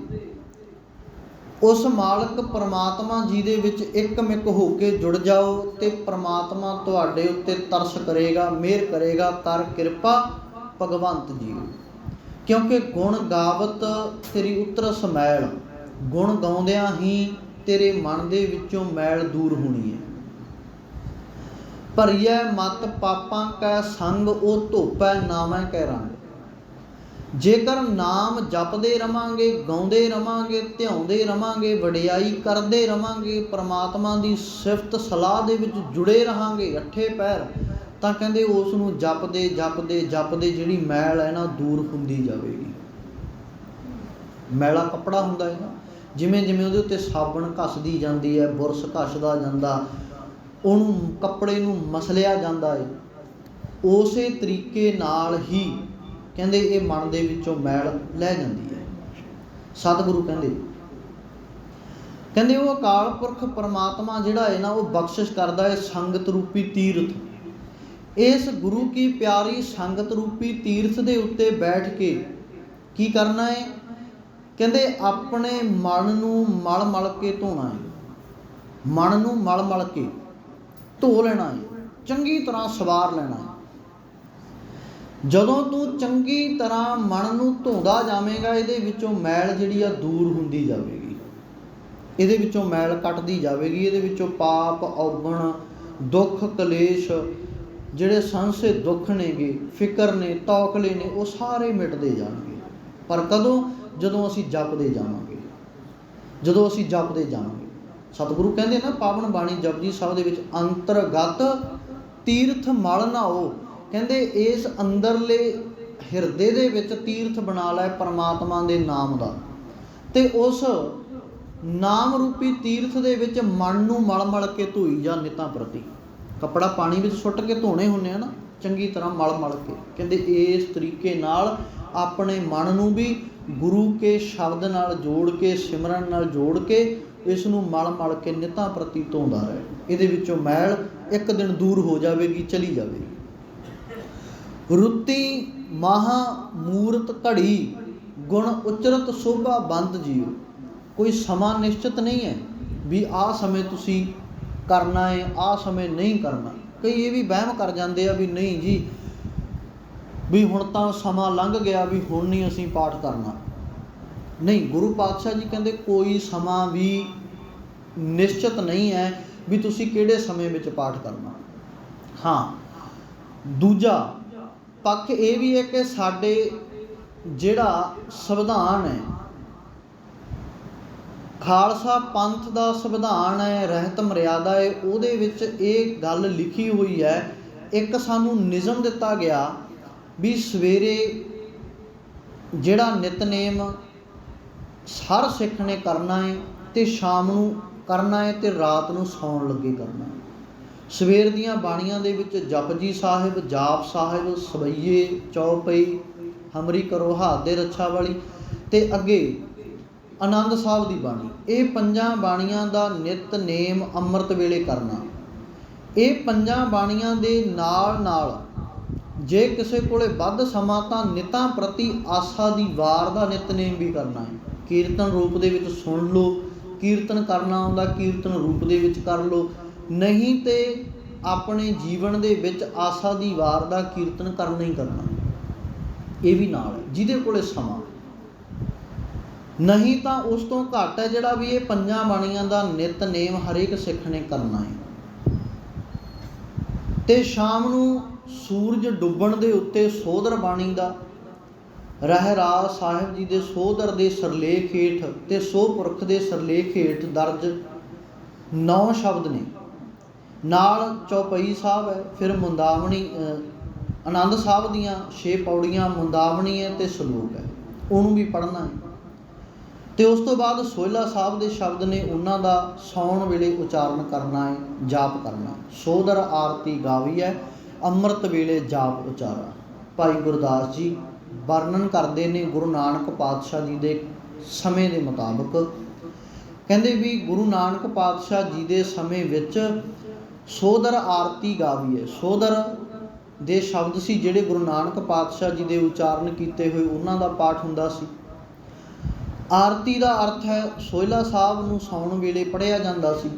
ਉਸ ਮਾਲਕ ਪਰਮਾਤਮਾ ਜੀ ਦੇ ਵਿੱਚ ਇੱਕਮਿਕ ਹੋ ਕੇ ਜੁੜ ਜਾਓ, ਤੇ ਪਰਮਾਤਮਾ ਤੁਹਾਡੇ ਉੱਤੇ ਤਰਸ ਕਰੇਗਾ, ਮਿਹਰ ਕਰੇਗਾ। ਕਰ ਕਿਰਪਾ ਭਗਵੰਤ ਜੀ, ਕਿਉਂਕਿ ਗੁਣ ਗਾਵਤ ਤੇਰੀ ਉਤਰਸ ਮੈਲ, ਗੁਣ ਗਾਉਂਦਿਆਂ ਹੀ ਤੇਰੇ ਮਨ ਦੇ ਵਿੱਚੋਂ ਮੈਲ ਦੂਰ ਹੋਣੀ ਹੈ। ਭਰੀਐ ਮਤ ਪਾਪਾਂ ਕੈ ਸੰਗ, ਉਹ ਧੋਪੈ ਨਾਮੈ ਕੈ ਰੰਗ। ਜੇਕਰ ਨਾਮ ਜਪਦੇ ਰਵਾਂਗੇ, ਗਾਉਂਦੇ ਰਵਾਂਗੇ, ਧਿਆਉਂਦੇ ਰਵਾਂਗੇ, ਵਡਿਆਈ ਕਰਦੇ ਰਵਾਂਗੇ, ਪਰਮਾਤਮਾ ਦੀ ਸਿਫਤ ਸਲਾਹ ਦੇ ਵਿੱਚ ਜੁੜੇ ਰਹਾਂਗੇ ਅੱਠੇ ਪੈਰ, ਤਾਂ ਕਹਿੰਦੇ ਉਸ ਨੂੰ ਜਪਦੇ ਜਪਦੇ ਜਪਦੇ ਜਿਹੜੀ ਮੈਲ ਹੈ ਨਾ ਦੂਰ ਹੁੰਦੀ ਜਾਵੇਗੀ। ਮੈਲਾ ਕੱਪੜਾ ਹੁੰਦਾ ਹੈ ਨਾ, ਜਿਵੇਂ ਜਿਵੇਂ ਉਹਦੇ ਉੱਤੇ ਸਾਬਣ ਘੱਸਦੀ ਜਾਂਦੀ ਹੈ, ਬੁਰਸ਼ ਘੱਸਦਾ ਜਾਂਦਾ, ਉਹਨੂੰ ਕੱਪੜੇ ਨੂੰ ਮਸਲਿਆ ਜਾਂਦਾ ਹੈ, ਉਸੇ ਤਰੀਕੇ ਨਾਲ ਹੀ ਕਹਿੰਦੇ ਇਹ ਮਨ ਦੇ ਵਿੱਚੋਂ ਮੈਲ ਲੈ ਜਾਂਦੀ ਹੈ। ਸਤਿਗੁਰੂ ਕਹਿੰਦੇ ਉਹ ਅਕਾਲ ਪੁਰਖ ਪਰਮਾਤਮਾ ਜਿਹੜਾ ਹੈ ਨਾ, ਉਹ ਬਖਸ਼ਿਸ਼ ਕਰਦਾ ਹੈ ਸੰਗਤ ਰੂਪੀ ਤੀਰਥ। ਇਸ ਗੁਰੂ ਕੀ ਪਿਆਰੀ ਸੰਗਤ ਰੂਪੀ ਤੀਰਥ ਦੇ ਉੱਤੇ ਬੈਠ ਕੇ ਕੀ ਕਰਨਾ ਹੈ? ਕਹਿੰਦੇ ਆਪਣੇ ਮਨ ਨੂੰ ਮਲ ਮਲ ਕੇ ਧੋਣਾ ਹੈ, ਮਨ ਨੂੰ ਮਲ ਮਲ ਕੇ ਧੋ ਲੈਣਾ ਹੈ, ਚੰਗੀ ਤਰ੍ਹਾਂ ਸਵਾਰ ਲੈਣਾ ਹੈ। ਜਦੋਂ ਤੂੰ ਚੰਗੀ ਤਰ੍ਹਾਂ ਮਨ ਨੂੰ ਧੋਂਦਾ ਜਾਵੇਂਗਾ, ਇਹਦੇ ਵਿੱਚੋਂ ਮੈਲ ਜਿਹੜੀ ਆ ਦੂਰ ਹੁੰਦੀ ਜਾਵੇਗੀ, ਇਹਦੇ ਵਿੱਚੋਂ ਮੈਲ ਕੱਟਦੀ ਜਾਵੇਗੀ, ਇਹਦੇ ਵਿੱਚੋਂ ਪਾਪ ਔਗਣ ਦੁੱਖ ਕਲੇਸ਼ ਜਿਹੜੇ ਸੰਸੇ ਦੁੱਖ ਨੇਗੇ, ਫਿਕਰ ਨੇ, ਤੌਖਲੇ ਨੇ, ਉਹ ਸਾਰੇ ਮਿਟਦੇ ਜਾਣਗੇ। ਪਰ ਕਦੋਂ? ਜਦੋਂ ਅਸੀਂ ਜਪਦੇ ਜਾਵਾਂਗੇ, ਜਦੋਂ ਅਸੀਂ ਜਪਦੇ ਜਾਵਾਂਗੇ। ਸਤਿਗੁਰੂ ਕਹਿੰਦੇ ਨਾ ਪਾਵਨ ਬਾਣੀ ਜਪਜੀ ਸਾਹਿਬ ਦੇ ਵਿੱਚ, ਅੰਤਰਗਤ ਤੀਰਥ ਮਲ ਨਾਓ। ਕਹਿੰਦੇ ਇਸ ਅੰਦਰਲੇ ਹਿਰਦੇ ਦੇ ਵਿੱਚ ਤੀਰਥ ਬਣਾ ਲੈ ਪਰਮਾਤਮਾ ਦੇ ਨਾਮ ਦਾ, ਤੇ ਉਸ ਨਾਮ ਰੂਪੀ ਤੀਰਥ ਦੇ ਵਿੱਚ ਮਨ ਨੂੰ ਮਲ ਮਲ ਕੇ ਧੋਈ ਜਾ ਨਿਤਾਂ ਪ੍ਰਤੀ। ਕੱਪੜਾ ਪਾਣੀ ਵਿੱਚ ਸੁੱਟ ਕੇ ਧੋਣੇ ਹੁੰਦੇ ਆ ਨਾ, ਚੰਗੀ ਤਰ੍ਹਾਂ ਮਲ ਮਲ ਕੇ। ਕਹਿੰਦੇ ਇਸ ਤਰੀਕੇ ਨਾਲ ਆਪਣੇ ਮਨ ਨੂੰ ਵੀ ਗੁਰੂ ਕੇ ਸ਼ਬਦ ਨਾਲ ਜੋੜ ਕੇ, ਸਿਮਰਨ ਨਾਲ ਜੋੜ ਕੇ, ਇਸ ਨੂੰ ਮਲ ਮਲ ਕੇ ਨਿਤਾਂ ਪ੍ਰਤੀ ਧੋਂਦਾ ਰਹੇ। ਇਹਦੇ ਵਿੱਚੋਂ ਮੈਲ ਇੱਕ ਦਿਨ ਦੂਰ ਹੋ ਜਾਵੇਗੀ, ਚਲੀ ਜਾਵੇਗੀ। ਰੁੱਤੀ ਮਹਾ ਮੂਰਤ ਘੜੀ, ਗੁਣ ਉਚਰਤ ਸੋਭਾ ਬੰਦ ਜੀਓ। ਕੋਈ ਸਮਾਂ ਨਿਸ਼ਚਿਤ ਨਹੀਂ ਹੈ ਵੀ ਆਹ ਸਮੇਂ ਤੁਸੀਂ ਕਰਨਾ ਹੈ, ਆਹ ਸਮੇਂ ਨਹੀਂ ਕਰਨਾ। ਕਈ ਇਹ ਵੀ ਵਹਿਮ ਕਰ ਜਾਂਦੇ ਆ ਵੀ ਨਹੀਂ ਜੀ, ਵੀ ਹੁਣ ਤਾਂ ਸਮਾਂ ਲੰਘ ਗਿਆ, ਵੀ ਹੁਣ ਨਹੀਂ ਅਸੀਂ ਪਾਠ ਕਰਨਾ। ਨਹੀਂ, ਗੁਰੂ ਪਾਤਸ਼ਾਹ ਜੀ ਕਹਿੰਦੇ ਕੋਈ ਸਮਾਂ ਵੀ ਨਿਸ਼ਚਿਤ ਨਹੀਂ ਹੈ ਵੀ ਤੁਸੀਂ ਕਿਹੜੇ ਸਮੇਂ ਵਿੱਚ ਪਾਠ ਕਰਨਾ। ਹਾਂ, ਦੂਜਾ ਪੱਖ ਇਹ ਵੀ ਹੈ ਕਿ ਸਾਡੇ ਜਿਹੜਾ ਸੰਵਿਧਾਨ ਹੈ, ਖਾਲਸਾ ਪੰਥ ਦਾ ਸੰਵਿਧਾਨ ਹੈ, ਰਹਿਤ ਮਰਿਆਦਾ ਹੈ, ਉਹਦੇ ਵਿੱਚ ਇਹ ਗੱਲ ਲਿਖੀ ਹੋਈ ਹੈ। ਇੱਕ ਸਾਨੂੰ ਨਿਯਮ ਦਿੱਤਾ ਗਿਆ ਵੀ ਸਵੇਰੇ ਜਿਹੜਾ ਨਿਤਨੇਮ ਹਰ ਸਿੱਖ ਨੇ ਕਰਨਾ ਹੈ, ਤੇ ਸ਼ਾਮ ਨੂੰ ਕਰਨਾ ਹੈ, ਤੇ ਰਾਤ ਨੂੰ ਸੌਣ ਲੱਗੇ ਕਰਨਾ ਹੈ। ਸਵੇਰ ਦੀਆਂ ਬਾਣੀਆਂ ਦੇ ਵਿੱਚ ਜਪਜੀ ਸਾਹਿਬ, ਜਾਪ ਸਾਹਿਬ, ਸਵਈਏ, ਚੌਪਈ, ਹਮਰੀ ਕਰੋ ਹਾਥ ਦੇ ਰੱਛਾ ਵਾਲੀ, ਤੇ ਅੱਗੇ ਆਨੰਦ ਸਾਹਿਬ ਦੀ ਬਾਣੀ। ਇਹ ਪੰਜਾਂ ਬਾਣੀਆਂ ਦਾ ਨਿਤਨੇਮ ਅੰਮ੍ਰਿਤ ਵੇਲੇ ਕਰਨਾ। ਇਹ ਪੰਜਾਂ ਬਾਣੀਆਂ ਦੇ ਨਾਲ ਨਾਲ ਜੇ ਕਿਸੇ ਕੋਲੇ ਵੱਧ ਸਮਾਂ ਤਾਂ ਨਿਤਾਂ ਪ੍ਰਤੀ ਆਸਾ ਦੀ ਵਾਰ ਦਾ ਨਿਤਨੇਮ ਵੀ ਕਰਨਾ ਹੈ। ਕੀਰਤਨ ਰੂਪ ਦੇ ਵਿੱਚ ਸੁਣ ਲਓ, ਕੀਰਤਨ ਕਰਨਾ ਆਉਂਦਾ ਕੀਰਤਨ ਰੂਪ ਦੇ ਵਿੱਚ ਕਰ ਲਓ, ਨਹੀਂ ਤੇ ਆਪਣੇ ਜੀਵਨ ਦੇ ਵਿੱਚ ਆਸਾ ਦੀ ਵਾਰ ਦਾ ਕੀਰਤਨ ਕਰਨਾ ਹੀ ਕਰਨਾ। ਇਹ ਵੀ ਨਾਲ ਹੈ ਜਿਹਦੇ ਕੋਲੇ ਸਮਾਂ, ਨਹੀਂ ਤਾਂ ਉਸ ਤੋਂ ਘੱਟ ਹੈ ਜਿਹੜਾ ਵੀ ਇਹ ਪੰਜਾਂ ਬਾਣੀਆਂ ਦਾ ਨਿਤਨੇਮ ਹਰੇਕ ਸਿੱਖ ਨੇ ਕਰਨਾ ਹੈ। ਤੇ ਸ਼ਾਮ ਨੂੰ ਸੂਰਜ ਡੁੱਬਣ ਦੇ ਉੱਤੇ ਸੋਧਰ ਬਾਣੀ ਦਾ, ਰਹਿਰਾਸ ਸਾਹਿਬ ਜੀ ਦੇ ਸੋਧਰ ਦੇ ਸਿਰਲੇਖ ਹੇਠ ਤੇ ਸੋ ਪੁਰਖ ਦੇ ਸਿਰਲੇਖ ਹੇਠ ਦਰਜ 9 ਸ਼ਬਦ ਨੇ। ਨਾਲ ਚੌਪਈ ਸਾਹਿਬ ਹੈ, ਫਿਰ ਮੁੰਦਾਵਣੀ ਆਨੰਦ ਸਾਹਿਬ ਦੀਆਂ 6 ਪੌੜੀਆਂ, ਮੁੰਦਾਵਣੀ ਹੈ ਤੇ ਸਲੋਕ ਹੈ, ਉਹਨੂੰ ਵੀ ਪੜ੍ਹਨਾ ਹੈ। ਤੇ ਉਸ ਤੋਂ ਬਾਅਦ ਸੋਹਿਲਾ ਸਾਹਿਬ ਦੇ ਸ਼ਬਦ ਨੇ, ਉਹਨਾਂ ਦਾ ਸੌਣ ਵੇਲੇ ਉਚਾਰਨ ਕਰਨਾ ਹੈ, ਜਾਪ ਕਰਨਾ। ਸੋਧਰ ਆਰਤੀ ਗਾਵੀ ਹੈ, ਅੰਮ੍ਰਿਤ ਵੇਲੇ ਜਾਪ ਉਚਾਰਾ। ਭਾਈ ਗੁਰਦਾਸ ਜੀ ਵਰਣਨ ਕਰਦੇ ਨੇ ਗੁਰੂ ਨਾਨਕ ਪਾਤਸ਼ਾਹ ਜੀ ਦੇ ਸਮੇਂ ਦੇ ਮੁਤਾਬਕ। ਕਹਿੰਦੇ ਵੀ ਗੁਰੂ ਨਾਨਕ ਪਾਤਸ਼ਾਹ ਜੀ ਦੇ ਸਮੇਂ ਵਿੱਚ ਸੋਧਰ ਆਰਤੀ ਗਾਵੀ ਹੈ। ਸੋਧਰ ਦੇ ਸ਼ਬਦ ਸੀ ਜਿਹੜੇ ਗੁਰੂ ਨਾਨਕ ਪਾਤਸ਼ਾਹ ਜੀ ਦੇ ਉਚਾਰਨ ਕੀਤੇ ਹੋਏ, ਉਹਨਾਂ ਦਾ ਪਾਠ ਹੁੰਦਾ ਸੀ। ਆਰਤੀ ਦਾ ਅਰਥ ਹੈ ਸੋਹਿਲਾ ਸਾਹਿਬ ਨੂੰ ਸੌਣ ਵੇਲੇ ਪੜ੍ਹਿਆ ਜਾਂਦਾ ਸੀ।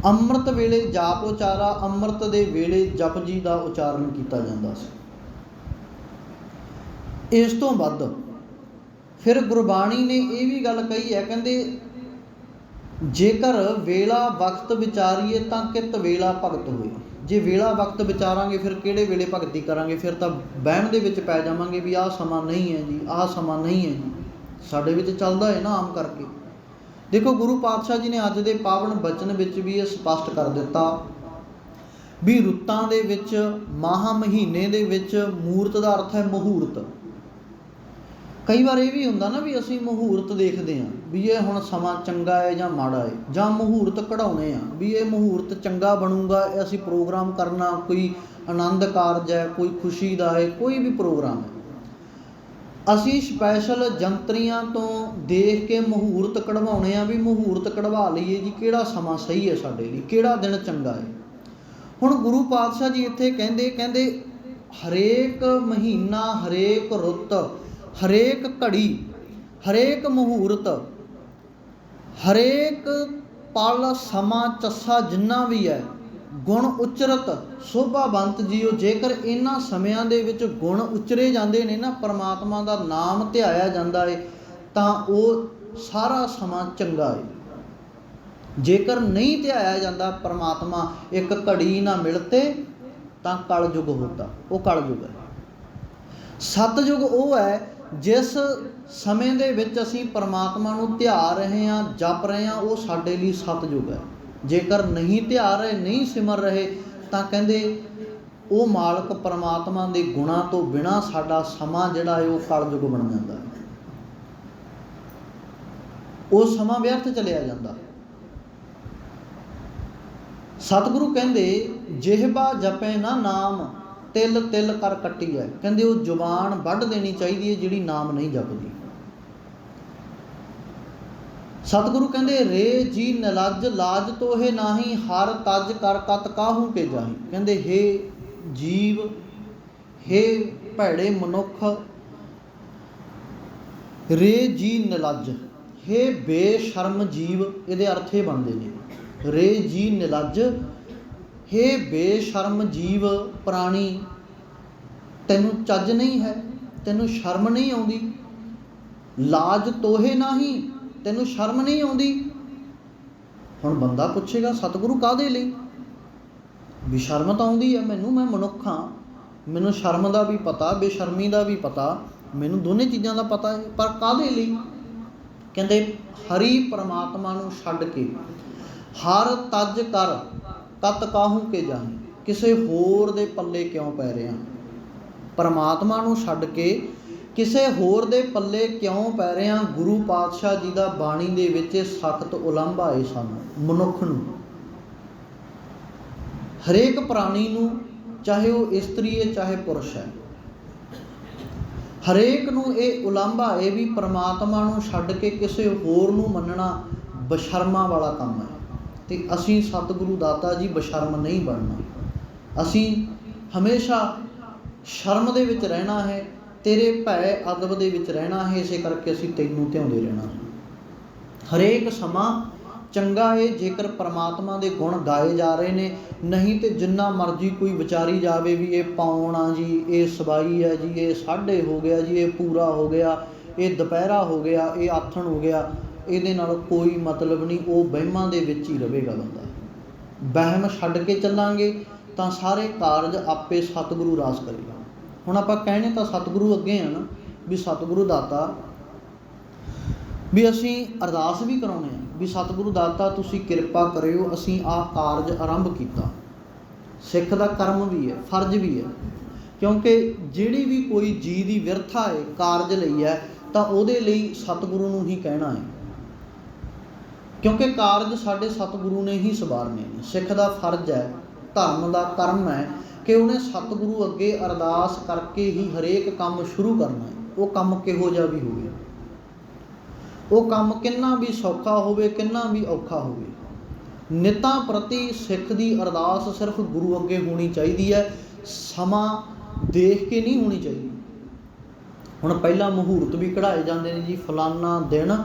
ਅੰਮ੍ਰਿਤ ਵੇਲੇ ਜਾਪ ਉਚਾਰਾ, ਅੰਮ੍ਰਿਤ ਦੇ ਵੇਲੇ ਜਪ ਜੀ ਦਾ ਉਚਾਰਨ ਕੀਤਾ ਜਾਂਦਾ ਸੀ। ਇਸ ਤੋਂ ਵੱਧ ਫਿਰ ਗੁਰਬਾਣੀ ਨੇ ਇਹ ਵੀ ਗੱਲ ਕਹੀ ਹੈ, ਕਹਿੰਦੇ ਜੇਕਰ ਵੇਲਾ ਵਕਤ ਵਿਚਾਰੀਏ ਤਾਂ ਕਿਤ ਵੇਲਾ ਭਗਤ ਹੋਏ। ਜੇ ਵੇਲਾ ਵਕਤ ਵਿਚਾਰਾਂਗੇ ਫਿਰ ਕਿਹੜੇ ਵੇਲੇ ਭਗਤੀ ਕਰਾਂਗੇ? ਫਿਰ ਤਾਂ ਵਹਿਮ ਦੇ ਵਿੱਚ ਪੈ ਜਾਵਾਂਗੇ ਵੀ ਆਹ ਸਮਾਂ ਨਹੀਂ ਹੈ ਜੀ, ਆਹ ਸਮਾਂ ਨਹੀਂ ਹੈ ਜੀ। ਸਾਡੇ ਵਿੱਚ ਚੱਲਦਾ ਹੈ ਨਾ ਆਮ ਕਰਕੇ। ਦੇਖੋ ਗੁਰੂ ਪਾਤਸ਼ਾਹ ਜੀ ਨੇ ਅੱਜ ਦੇ ਪਾਵਨ ਬਚਨ ਵਿੱਚ ਵੀ ਇਹ ਸਪਸ਼ਟ ਕਰ ਦਿੱਤਾ ਵੀ ਰੁੱਤਾਂ ਦੇ ਵਿੱਚ, ਮਾਹਾਂ ਮਹੀਨੇ ਦੇ ਵਿੱਚ, ਮੂਰਤ ਦਾ ਅਰਥ ਹੈ ਮਹੂਰਤ। ਕਈ ਵਾਰ ਇਹ ਵੀ ਹੁੰਦਾ ਨਾ ਵੀ ਅਸੀਂ ਮਹੂਰਤ ਦੇਖਦੇ ਹਾਂ ਵੀ ਇਹ ਹੁਣ ਸਮਾਂ ਚੰਗਾ ਹੈ ਜਾਂ ਮਾੜਾ ਹੈ, ਜਾਂ ਮਹੂਰਤ ਕਢਾਉਣੇ ਆ ਵੀ ਇਹ ਮਹੂਰਤ ਚੰਗਾ ਬਣੂਗਾ, ਇਹ ਅਸੀਂ ਪ੍ਰੋਗਰਾਮ ਕਰਨਾ, ਕੋਈ ਆਨੰਦ ਕਾਰਜ ਹੈ, ਕੋਈ ਖੁਸ਼ੀ ਦਾ ਹੈ, ਕੋਈ ਵੀ ਪ੍ਰੋਗਰਾਮ ਹੈ, ਅਸੀਂ ਸਪੈਸ਼ਲ ਜੰਤਰੀਆਂ ਤੋਂ ਦੇਖ ਕੇ ਮਹੂਰਤ ਕਢਵਾਉਣੇ ਆ ਵੀ ਮਹੂਰਤ ਕਢਵਾ ਲਈਏ ਜੀ, ਕਿਹੜਾ ਸਮਾਂ ਸਹੀ ਹੈ ਸਾਡੇ ਲਈ, ਕਿਹੜਾ ਦਿਨ ਚੰਗਾ ਹੈ। ਹੁਣ ਗੁਰੂ ਪਾਤਸ਼ਾਹ ਜੀ ਇੱਥੇ ਕਹਿੰਦੇ ਹਰੇਕ ਮਹੀਨਾ, ਹਰੇਕ ਰੁੱਤ, ਹਰੇਕ ਘੜੀ, ਹਰੇਕ ਮਹੂਰਤ, ਹਰੇਕ ਪਲ, ਸਮਾਂ, ਚੱਸਾ ਜਿੰਨਾ ਵੀ ਹੈ, ਗੁਣ ਉਚਰਤ ਸੋਭਾਵੰਤ ਜੀਓ। ਜੇਕਰ ਇਹਨਾਂ ਸਮਿਆਂ ਦੇ ਵਿੱਚ ਗੁਣ ਉਚਰੇ ਜਾਂਦੇ ਨੇ ਨਾ, ਪਰਮਾਤਮਾ ਦਾ ਨਾਮ ਧਿਆਇਆ ਜਾਂਦਾ ਹੈ, ਤਾਂ ਉਹ ਸਾਰਾ ਸਮਾਂ ਚੰਗਾ ਹੈ। ਜੇਕਰ ਨਹੀਂ ਧਿਆਇਆ ਜਾਂਦਾ ਪਰਮਾਤਮਾ, ਇੱਕ ਘੜੀ ਨਾ ਮਿਲਤੇ ਤਾਂ ਕਲਯੁਗ ਹੁੰਦਾ, ਉਹ ਕਲਯੁਗ ਹੈ। ਸਤਯੁਗ ਉਹ ਹੈ ਜਿਸ ਸਮੇਂ ਦੇ ਵਿੱਚ ਅਸੀਂ ਪਰਮਾਤਮਾ ਨੂੰ ਧਿਆ ਰਹੇ ਹਾਂ, ਜਪ ਰਹੇ ਹਾਂ, ਉਹ ਸਾਡੇ ਲਈ ਸਤਯੁਗ ਹੈ। ਜੇਕਰ ਨਹੀਂ ਧਿਆ ਰਹੇ, ਨਹੀਂ ਸਿਮਰ ਰਹੇ, ਤਾਂ ਕਹਿੰਦੇ ਉਹ ਮਾਲਕ ਪਰਮਾਤਮਾ ਦੇ ਗੁਣਾਂ ਤੋਂ ਬਿਨਾਂ ਸਾਡਾ ਸਮਾਂ ਜਿਹੜਾ ਹੈ ਉਹ ਕਲਯੁਗ ਬਣ ਜਾਂਦਾ ਹੈ, ਉਹ ਸਮਾਂ ਵਿਅਰਥ ਚਲਿਆ ਜਾਂਦਾ। ਸਤਿਗੁਰੂ ਕਹਿੰਦੇ ਜਿਹਬਾ ਜਪੇ ਨਾ ਨਾਮ, ਤਿਲ ਤਿਲ ਕਰ ਕੱਟੀ ਹੈ। ਕਹਿੰਦੇ ਉਹ ਜ਼ੁਬਾਨ ਵੱਢ ਦੇਣੀ ਚਾਹੀਦੀ ਹੈ ਜਿਹੜੀ ਨਾਮ ਨਹੀਂ ਜਪਦੀ। ਸਤਿਗੁਰੂ ਕਹਿੰਦੇ ਰੇ ਜੀ ਨਿਲਜ ਲਾਜ ਤੋਹੇ ਨਾਹੀ, ਹਰ ਤਜ ਕਰ ਕਤ ਕਾਹੂ ਕੇ ਜਾਹੀ। ਕਹਿੰਦੇ ਹੇ ਜੀਵ, ਹੇ ਭੈੜੇ ਮਨੁੱਖ, ਰੇ ਜੀ ਨਿਲਜ, ਹੇ ਬੇਸ਼ਰਮ ਜੀਵ, ਇਹਦੇ ਅਰਥ ਇਹ ਬਣਦੇ ਨੇ। ਰੇ ਜੀ ਨਿਲਜ, ਹੇ ਬੇਸ਼ਰਮ ਜੀਵ, ਪ੍ਰਾਣੀ, ਤੈਨੂੰ ਚੱਜ ਨਹੀਂ ਹੈ, ਤੈਨੂੰ ਸ਼ਰਮ ਨਹੀਂ ਆਉਂਦੀ। ਲਾਜ ਤੋਹੇ ਨਾਹੀ, ਤੈਨੂੰ ਸ਼ਰਮ ਨਹੀਂ ਆਉਂਦੀ। ਹੁਣ ਬੰਦਾ ਪੁੱਛੇਗਾ ਸਤਿਗੁਰੂ ਕਾਹਦੇ ਲਈ? ਵੀ ਸ਼ਰਮ ਤਾਂ ਆਉਂਦੀ ਹੈ ਮੈਨੂੰ, ਮੈਂ ਮਨੁੱਖ ਹਾਂ, ਮੈਨੂੰ ਸ਼ਰਮ ਦਾ ਵੀ ਪਤਾ, ਬੇਸ਼ਰਮੀ ਦਾ ਵੀ ਪਤਾ, ਮੈਨੂੰ ਦੋਨੇ ਚੀਜ਼ਾਂ ਦਾ ਪਤਾ ਹੈ, ਪਰ ਕਾਹਦੇ ਲਈ? ਕਹਿੰਦੇ ਹਰੀ ਪਰਮਾਤਮਾ ਨੂੰ ਛੱਡ ਕੇ ਹਰ ਤਜ ਕਰ ਤਤ ਕਾਹੂ ਕੇ ਜਾਹੀ, ਕਿਸੇ ਹੋਰ ਦੇ ਪੱਲੇ ਕਿਉਂ ਪੈ ਰਿਹਾ? ਪਰਮਾਤਮਾ ਨੂੰ ਛੱਡ ਕੇ ਕਿਸੇ ਹੋਰ ਦੇ ਪੱਲੇ ਕਿਉਂ ਪੈ ਰਿਹਾ? ਗੁਰੂ ਪਾਤਸ਼ਾਹ ਜੀ ਦਾ ਬਾਣੀ ਦੇ ਵਿੱਚ ਸਖਤ ਉਲੰਭਾ ਹੈ ਸਾਨੂੰ, ਮਨੁੱਖ ਨੂੰ, ਹਰੇਕ ਪ੍ਰਾਣੀ ਨੂੰ, ਚਾਹੇ ਉਹ ਇਸਤਰੀ ਹੈ ਚਾਹੇ ਪੁਰਸ਼ ਹੈ, ਹਰੇਕ ਨੂੰ ਇਹ ਉਲੰਭਾ ਹੈ ਵੀ ਪਰਮਾਤਮਾ ਨੂੰ ਛੱਡ ਕੇ ਕਿਸੇ ਹੋਰ ਨੂੰ ਮੰਨਣਾ ਬਸ਼ਰਮਾਂ ਵਾਲਾ ਕੰਮ ਹੈ। ਤੇ ਅਸੀਂ ਸਤਿਗੁਰੂ ਦਾਤਾ ਜੀ ਬਸ਼ਰਮ ਨਹੀਂ ਬਣਨਾ, ਅਸੀਂ ਹਮੇਸ਼ਾ ਸ਼ਰਮ ਦੇ ਵਿੱਚ ਰਹਿਣਾ ਹੈ, ਤੇਰੇ ਭੈ ਅਦਬ ਦੇ ਵਿੱਚ ਰਹਿਣਾ ਹੈ। ਇਸੇ ਕਰਕੇ ਅਸੀਂ ਤੈਨੂੰ ਧਿਆਉਂਦੇ ਰਹਿਣਾ ਹੈ। ਹਰੇਕ ਸਮਾਂ ਚੰਗਾ ਹੈ ਜੇਕਰ ਪਰਮਾਤਮਾ ਦੇ ਗੁਣ ਗਾਏ ਜਾ ਰਹੇ ਨੇ, ਨਹੀਂ ਤੇ ਜਿੰਨਾ ਮਰਜ਼ੀ ਕੋਈ ਵਿਚਾਰੀ ਜਾਵੇ ਵੀ ਇਹ ਪਾਉਣਾ ਜੀ, ਇਹ ਸਵਾਈ ਹੈ ਜੀ, ਇਹ ਸਾਢੇ ਹੋ ਗਿਆ ਜੀ, ਇਹ ਪੂਰਾ ਹੋ ਗਿਆ, ਇਹ ਦੁਪਹਿਰਾ ਹੋ ਗਿਆ, ਇਹ ਆਥਣ ਹੋ ਗਿਆ, ਇਹਦੇ ਨਾਲ ਕੋਈ ਮਤਲਬ ਨਹੀਂ। ਉਹ ਵਹਿਮਾਂ ਦੇ ਵਿੱਚ ਹੀ ਰਹੇਗਾ ਬੰਦਾ। ਵਹਿਮ ਛੱਡ ਕੇ ਚੱਲਾਂਗੇ ਤਾਂ ਸਾਰੇ ਕਾਰਜ ਆਪੇ ਸਤਿਗੁਰੂ ਰਾਸ ਕਰੇਗਾ। ਹੁਣ ਆਪਾਂ ਕਹਿਣੇ ਤਾਂ ਸਤਿਗੁਰੂ ਅੱਗੇ ਆ ਨਾ ਵੀ ਸਤਿਗੁਰੂ ਦਾਤਾ, ਵੀ ਅਸੀਂ ਅਰਦਾਸ ਵੀ ਕਰਾਉਂਦੇ ਹਾਂ ਵੀ ਸਤਿਗੁਰੂ ਦਾਤਾ ਤੁਸੀਂ ਕਿਰਪਾ ਕਰਿਓ, ਅਸੀਂ ਆਹ ਕਾਰਜ ਆਰੰਭ ਕੀਤਾ। ਸਿੱਖ ਦਾ ਕਰਮ ਵੀ ਹੈ, ਫਰਜ਼ ਵੀ ਹੈ, ਕਿਉਂਕਿ ਜਿਹੜੀ ਵੀ ਕੋਈ ਜੀ ਦੀ ਵਿਰਥਾ ਹੈ ਕਾਰਜ ਲਈ ਹੈ ਤਾਂ ਉਹਦੇ ਲਈ ਸਤਿਗੁਰੂ ਨੂੰ ਹੀ ਕਹਿਣਾ ਹੈ, ਕਿਉਂਕਿ ਕਾਰਜ ਸਾਡੇ ਸਤਿਗੁਰੂ ਨੇ ਹੀ ਸਵਾਰਨੇ ਨੇ। ਸਿੱਖ ਦਾ ਫਰਜ਼ ਹੈ, ਧਰਮ ਦਾ ਕਰਮ ਹੈ ਕਿ ਉਹਨੇ ਸਤਿਗੁਰੂ ਅੱਗੇ ਅਰਦਾਸ ਕਰਕੇ ਹੀ ਹਰੇਕ ਕੰਮ ਸ਼ੁਰੂ ਕਰਨਾ ਹੈ। ਉਹ ਕੰਮ ਕਿਹੋ ਜਿਹਾ ਵੀ ਹੋਵੇ, ਉਹ ਕੰਮ ਕਿੰਨਾ ਵੀ ਸੌਖਾ ਹੋਵੇ, ਕਿੰਨਾ ਵੀ ਔਖਾ ਹੋਵੇ, ਨਿਤਾਂ ਪ੍ਰਤੀ ਸਿੱਖ ਦੀ ਅਰਦਾਸ ਸਿਰਫ ਗੁਰੂ ਅੱਗੇ ਹੋਣੀ ਚਾਹੀਦੀ ਹੈ। ਸਮਾਂ ਦੇਖ ਕੇ ਨਹੀਂ ਹੋਣੀ ਚਾਹੀਦੀ। ਹੁਣ ਪਹਿਲਾਂ ਮਹੂਰਤ ਵੀ ਕਢਾਏ ਜਾਂਦੇ ਨੇ ਜੀ, ਫਲਾਨਾ ਦਿਨ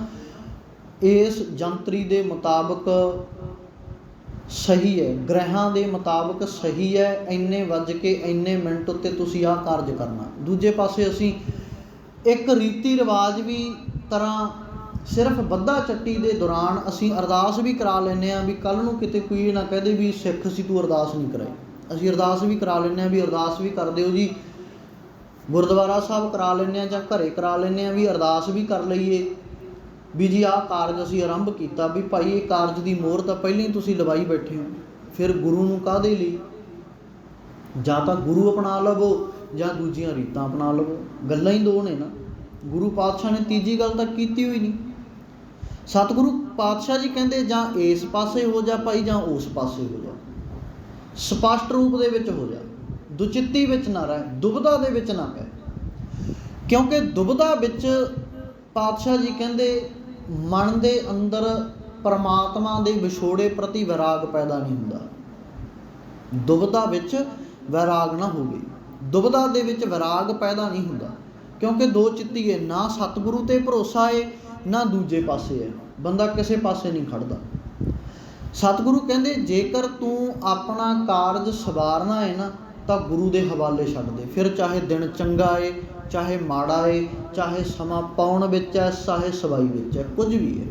ਇਸ ਜੰਤਰੀ ਦੇ ਮੁਤਾਬਕ ਸਹੀ ਹੈ, ਗ੍ਰਹਿਾਂ ਦੇ ਮੁਤਾਬਕ ਸਹੀ ਹੈ, ਇੰਨੇ ਵੱਜ ਕੇ ਇੰਨੇ ਮਿੰਟ ਉੱਤੇ ਤੁਸੀਂ ਆਹ ਕਾਰਜ ਕਰਨਾ। ਦੂਜੇ ਪਾਸੇ ਅਸੀਂ ਇੱਕ ਰੀਤੀ ਰਿਵਾਜ ਵੀ ਤਰ੍ਹਾਂ ਸਿਰਫ ਬੱਧਾ ਚੱਟੀ ਦੇ ਦੌਰਾਨ ਅਸੀਂ ਅਰਦਾਸ ਵੀ ਕਰਾ ਲੈਂਦੇ ਹਾਂ ਵੀ ਕੱਲ੍ਹ ਨੂੰ ਕਿਤੇ ਕੋਈ ਇਹ ਨਾ ਕਹਦੇ ਵੀ ਸਿੱਖ ਸੀ ਤੂੰ ਅਰਦਾਸ ਨਹੀਂ ਕਰਾਈ। ਅਸੀਂ ਅਰਦਾਸ ਵੀ ਕਰਾ ਲੈਂਦੇ ਹਾਂ ਵੀ ਅਰਦਾਸ ਵੀ ਕਰ ਦਿਓ ਜੀ, ਗੁਰਦੁਆਰਾ ਸਾਹਿਬ ਕਰਾ ਲੈਂਦੇ ਹਾਂ ਜਾਂ ਘਰੇ ਕਰਾ ਲੈਂਦੇ ਹਾਂ ਵੀ ਅਰਦਾਸ ਵੀ ਕਰ ਲਈਏ ਵੀ ਜੀ ਆਹ ਕਾਰਜ ਅਸੀਂ ਆਰੰਭ ਕੀਤਾ, ਵੀ ਭਾਈ ਇਹ ਕਾਰਜ ਦੀ ਮੋਹਰ ਤਾਂ ਪਹਿਲਾਂ ਹੀ ਤੁਸੀਂ ਲਵਾਈ ਬੈਠੇ ਹੋ, ਫਿਰ ਗੁਰੂ ਨੂੰ ਕਾਹਦੇ ਲਈ? ਜਾਂ ਤਾਂ ਗੁਰੂ ਅਪਣਾ ਲਵੋ ਜਾਂ ਦੂਜੀਆਂ ਰੀਤਾਂ ਅਪਣਾ ਲਵੋ। ਗੱਲਾਂ ਹੀ ਦੋ ਨੇ ਨਾ। ਗੁਰੂ ਪਾਤਸ਼ਾਹ ਨੇ ਤੀਜੀ ਗੱਲ ਤਾਂ ਕੀਤੀ ਹੋਈ ਨਹੀਂ। ਸਤਿਗੁਰੂ ਪਾਤਸ਼ਾਹ ਜੀ ਕਹਿੰਦੇ ਜਾਂ ਇਸ ਪਾਸੇ ਹੋ ਜਾ ਭਾਈ ਜਾਂ ਉਸ ਪਾਸੇ ਹੋ ਜਾ, ਸਪਸ਼ਟ ਰੂਪ ਦੇ ਵਿੱਚ ਹੋ ਜਾ, ਦੁਚਿੱਤੀ ਵਿੱਚ ਨਾ ਰਹਿ, ਦੁਬਿਧਾ ਦੇ ਵਿੱਚ ਨਾ ਪੈ। ਕਿਉਂਕਿ ਦੁਬਿਧਾ ਵਿੱਚ ਪਾਤਸ਼ਾਹ ਜੀ ਕਹਿੰਦੇ ਮਨ ਦੇ ਅੰਦਰ ਪਰਮਾਤਮਾ ਦੇ ਵਿਛੋੜੇ ਪ੍ਰਤੀ ਵੈਰਾਗ ਪੈਦਾ ਨਹੀਂ ਹੁੰਦਾ। ਦੁਬਿਧਾ ਵਿੱਚ ਵੈਰਾਗ ਨਾ ਹੋਵੇ, ਦੁਬਿਧਾ ਦੇ ਵਿੱਚ ਵੈਰਾਗ ਪੈਦਾ ਨਹੀਂ ਹੁੰਦਾ, ਕਿਉਂਕਿ ਦੋ ਚਿੱਤੀ ਹੈ, ਨਾ ਸਤਿਗੁਰੂ 'ਤੇ ਭਰੋਸਾ ਹੈ ਨਾ ਦੂਜੇ ਪਾਸੇ ਹੈ, ਬੰਦਾ ਕਿਸੇ ਪਾਸੇ ਨਹੀਂ ਖੜਦਾ। ਸਤਿਗੁਰੂ ਕਹਿੰਦੇ ਜੇਕਰ ਤੂੰ ਆਪਣਾ ਕਾਰਜ ਸਵਾਰਨਾ ਹੈ ਨਾ ਤਾਂ ਗੁਰੂ ਦੇ ਹਵਾਲੇ ਛੱਡ ਦੇ, ਫਿਰ ਚਾਹੇ ਦਿਨ ਚੰਗਾ ਹੈ ਚਾਹੇ ਮਾੜਾ ਹੈ, ਚਾਹੇ ਸਮਾਂ ਪਾਉਣ ਵਿੱਚ ਹੈ ਚਾਹੇ ਸਵਾਈ ਵਿੱਚ ਹੈ, ਕੁਝ ਵੀ ਹੈ,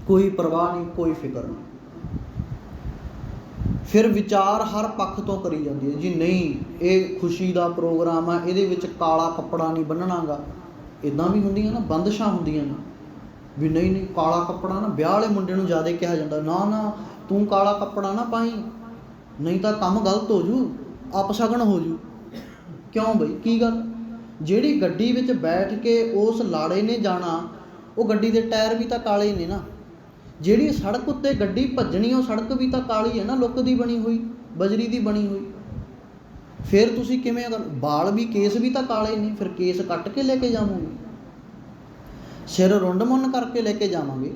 ਕੋਈ ਪਰਵਾਹ ਨਹੀਂ, ਕੋਈ ਫਿਕਰ ਨਹੀਂ। ਫਿਰ ਵਿਚਾਰ ਹਰ ਪੱਖ ਤੋਂ ਕਰੀ ਜਾਂਦੀ ਹੈ ਜੀ, ਨਹੀਂ ਇਹ ਖੁਸ਼ੀ ਦਾ ਪ੍ਰੋਗਰਾਮ ਆ, ਇਹਦੇ ਵਿੱਚ ਕਾਲਾ ਕੱਪੜਾ ਨਹੀਂ ਬੰਨਣਾ ਗਾ। ਇੱਦਾਂ ਵੀ ਹੁੰਦੀਆਂ ਨਾ, ਬੰਦਿਸ਼ਾਂ ਹੁੰਦੀਆਂ ਨੇ ਵੀ ਨਹੀਂ ਨਹੀਂ ਕਾਲਾ ਕੱਪੜਾ ਨਾ ਵਿਆਹ ਵਾਲੇ ਮੁੰਡੇ ਨੂੰ ਜ਼ਿਆਦਾ ਕਿਹਾ ਜਾਂਦਾ, ਨਾ ਨਾ ਤੂੰ ਕਾਲਾ ਕੱਪੜਾ ਨਾ ਪਾਈ ਨਹੀਂ ਤਾਂ ਕੰਮ ਗਲਤ ਹੋ ਜੂ, ਅਪਸ਼ਗਨ ਹੋ ਜੂ। ਕਿਉਂ ਬਈ, ਕੀ ਗੱਲ? ਜਿਹੜੀ ਗੱਡੀ ਵਿੱਚ ਬੈਠ ਕੇ ਉਸ ਲਾੜੇ ਨੇ ਜਾਣਾ, ਉਹ ਗੱਡੀ ਦੇ ਟਾਇਰ ਵੀ ਤਾਂ ਕਾਲੇ ਨੇ ਨਾ। ਜਿਹੜੀ ਸੜਕ ਉੱਤੇ ਗੱਡੀ ਭੱਜਣੀ, ਉਹ ਸੜਕ ਵੀ ਤਾਂ ਕਾਲੀ ਹੈ ਨਾ, ਲੁੱਕ ਦੀ ਬਣੀ ਹੋਈ, ਬਜਰੀ ਦੀ ਬਣੀ ਹੋਈ। ਫਿਰ ਤੁਸੀਂ ਕਿਵੇਂ, ਅਗਰ ਵਾਲ ਵੀ ਕੇਸ ਵੀ ਤਾਂ ਕਾਲੇ ਨੇ, ਫਿਰ ਕੇਸ ਕੱਟ ਕੇ ਲੈ ਕੇ ਜਾਵਾਂਗੇ, ਸਿਰ ਰੁੰਡ ਮੁੰਨ ਕਰਕੇ ਲੈ ਕੇ ਜਾਵਾਂਗੇ।